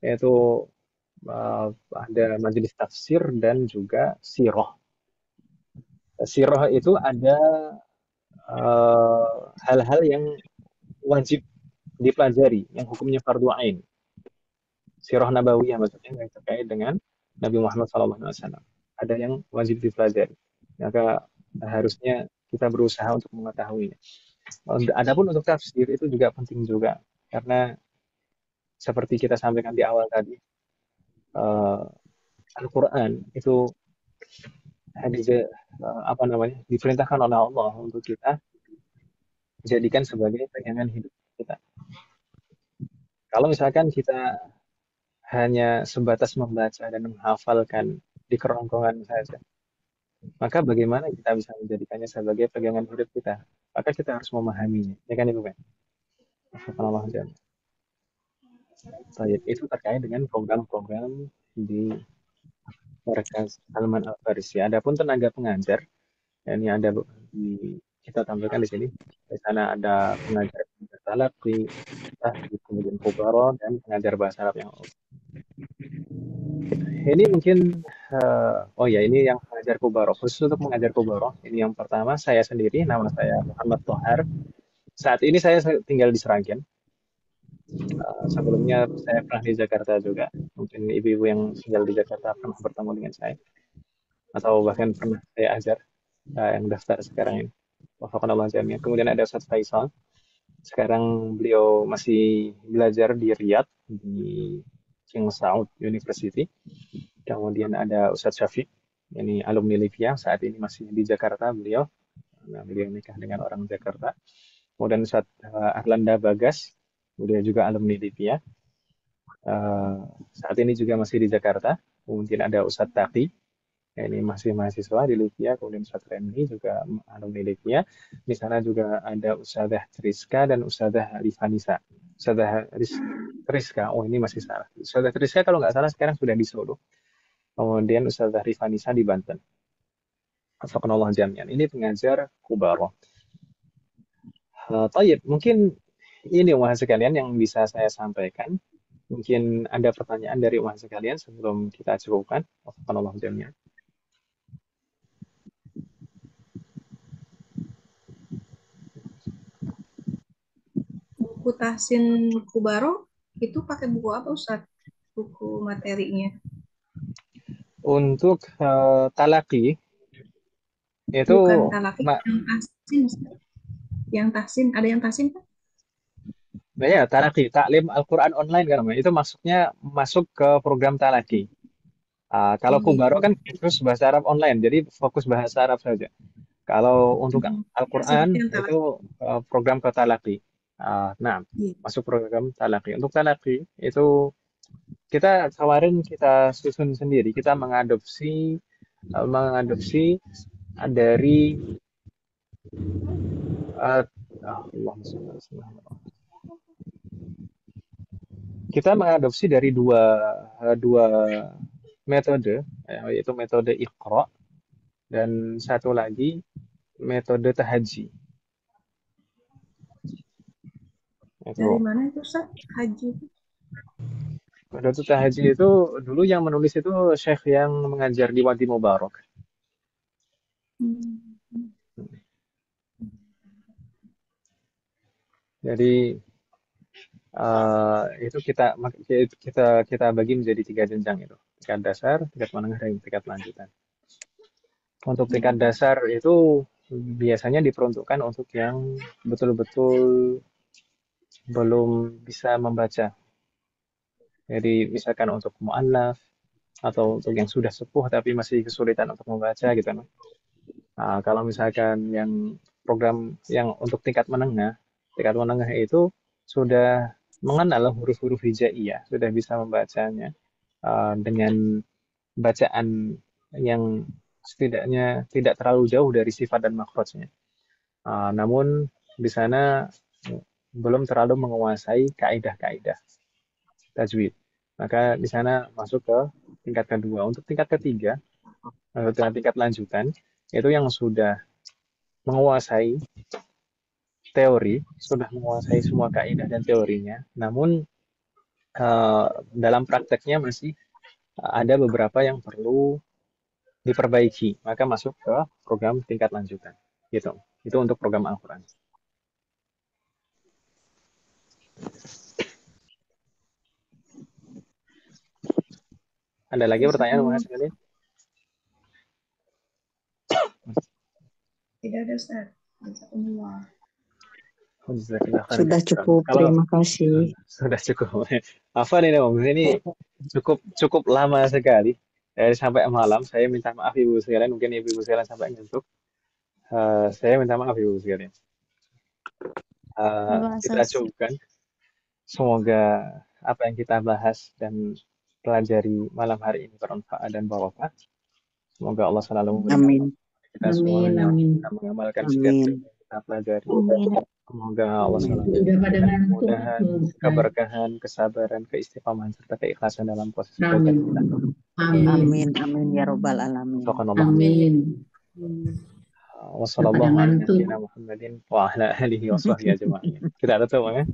yaitu ada majelis tafsir dan juga sirah. Sirah itu ada hal-hal yang wajib dipelajari, yang hukumnya fardu ain. Sirah nabawiyah maksudnya yang terkait dengan Nabi Muhammad SAW. Ada yang wajib dipelajari. Maka harusnya kita berusaha untuk mengetahuinya. Adapun untuk tafsir itu juga penting juga, karena seperti kita sampaikan di awal tadi, Al-Quran itu diperintahkan oleh Allah untuk kita jadikan sebagai pegangan hidup kita. Kalau misalkan kita hanya sebatas membaca dan menghafalkan di kerongkongan saja, maka bagaimana kita bisa menjadikannya sebagai pegangan hidup kita? Maka kita harus memahaminya, ya kan Ibu Ben? Itu terkait dengan program-program di Markas Salman Al-Farisi. Adapun tenaga pengajar, ini ada kita tampilkan di sini. Di sana ada pengajar talaqi, kemudian kubaro, dan pengajar bahasa Arab yang ini mungkin ini yang pengajar kubaro. Khusus untuk mengajar kubaro, ini yang pertama saya sendiri, nama saya Muhammad Thohar. Saat ini saya tinggal di Sragen. Sebelumnya saya pernah di Jakarta juga. Mungkin ibu-ibu yang tinggal di Jakarta pernah bertemu dengan saya, atau bahkan pernah saya ajar yang daftar sekarang ini. Wafaqanallahu jami'an. Kemudian ada Ustaz Faisal. Sekarang beliau masih belajar di Riyadh di King Saud University. Kemudian ada Ustaz Syafiq, ini alumni Libya, saat ini masih di Jakarta beliau. Beliau nikah dengan orang Jakarta. Kemudian Ustaz Arlanda Bagas, beliau juga alumni Libya. Saat ini juga masih di Jakarta. Kemudian ada Ustaz Taqi, ini masih mahasiswa di Libya. Kemudian Ustaz Remli juga alumni Libya. Di sana juga ada Ustazah Triska dan Ustazah Rifanisa. Ustazah Triska, ini masih salah. Ustazah Triska kalau nggak salah sekarang sudah di Solo. Kemudian Ustazah Rifanisa di Banten. Wafaqanallahu jami'an. Ini pengajar kubaro. Tayyib, mungkin ini umat sekalian yang bisa saya sampaikan. Mungkin ada pertanyaan dari umat sekalian sebelum kita cukupkan. Wafaqanallahu jami'an. Buku tahsin kubaro itu pakai buku apa Ustaz? Buku materinya. Untuk talaqi itu Bukan talaqi, yang tahsin Ustaz. Yang tahsin, ada yang tahsin kan? ya, talaqi, taklim Al-Quran online kan, itu masuk ke program talaqi. Kalau kubaro kan fokus bahasa Arab online, jadi fokus bahasa Arab saja. Kalau untuk Al-Quran itu program ke talaqi. Masuk program talaqi. Untuk talaqi itu kita kemarin kita susun sendiri, kita mengadopsi dari kita mengadopsi dari dua metode, yaitu metode Iqra dan satu lagi metode Tahaji. Dari mana itu Ustaz? Haji? Metode Tahaji itu dulu yang menulis itu Syekh yang mengajar di Wadi Mubarak. Jadi itu kita bagi menjadi 3 jenjang itu, tingkat dasar, tingkat menengah, dan tingkat lanjutan. Untuk tingkat dasar itu biasanya diperuntukkan untuk yang betul-betul belum bisa membaca. Jadi misalkan untuk mu'allaf atau untuk yang sudah sepuh tapi masih kesulitan untuk membaca gitu. Kalau misalkan yang program yang untuk tingkat menengah itu sudah mengenal huruf-huruf hijaiyah, sudah bisa membacanya dengan bacaan yang setidaknya tidak terlalu jauh dari sifat dan makhrajnya. Namun di sana belum terlalu menguasai kaidah-kaidah tajwid. Maka di sana masuk ke tingkat kedua. Untuk tingkat ketiga, dengan tingkat lanjutan, itu yang sudah menguasai teori, sudah menguasai semua kaidah dan teorinya, namun dalam prakteknya masih ada beberapa yang perlu diperbaiki, maka masuk ke program tingkat lanjutan. Gitu. Itu untuk program Al-Quran. Ada lagi pertanyaan, Mas sekalian? Tidak ada, Ustaz. Jazakumullah. Sudah cukup, terima kasih. Sudah cukup. Apa nih, Om? Ini cukup lama sekali. Sampai malam. Saya minta maaf Ibu sekalian. Mungkin Ibu sekalian sampai ngantuk. Saya minta maaf Ibu sekalian. Kita cukupkan. Semoga apa yang kita bahas dan pelajari malam hari ini bermanfaat dan barokah. Semoga Allah selalu memberikan kita semuanya kita mengamalkan setiap yang kita pelajari. Semoga Allah selalu memberikan kemudahan, keberkahan, kesabaran, keistiqomahan serta keikhlasan dalam proses belajar kita. Amin, amin ya robbal alamin. Amin. Wassalamualaikum warahmatullahi wabarakatuh. Wa ala alihi wa sahbihi ajma'in. Kita tutup ya.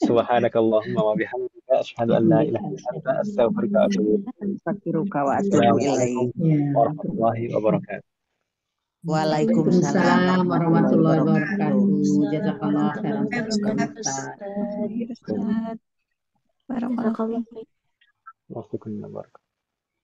Subhanakallahumma wa bihamdika asyhadu an la ilaha illa anta astaghfiruka wa atubu ilaik. Warahmatullahi wabarakatuh. Waalaikumsalam warahmatullahi wabarakatuh. Jazakallah khairan. Barakallahu. Wassalamualaikum warahmatullahi wabarakatuh.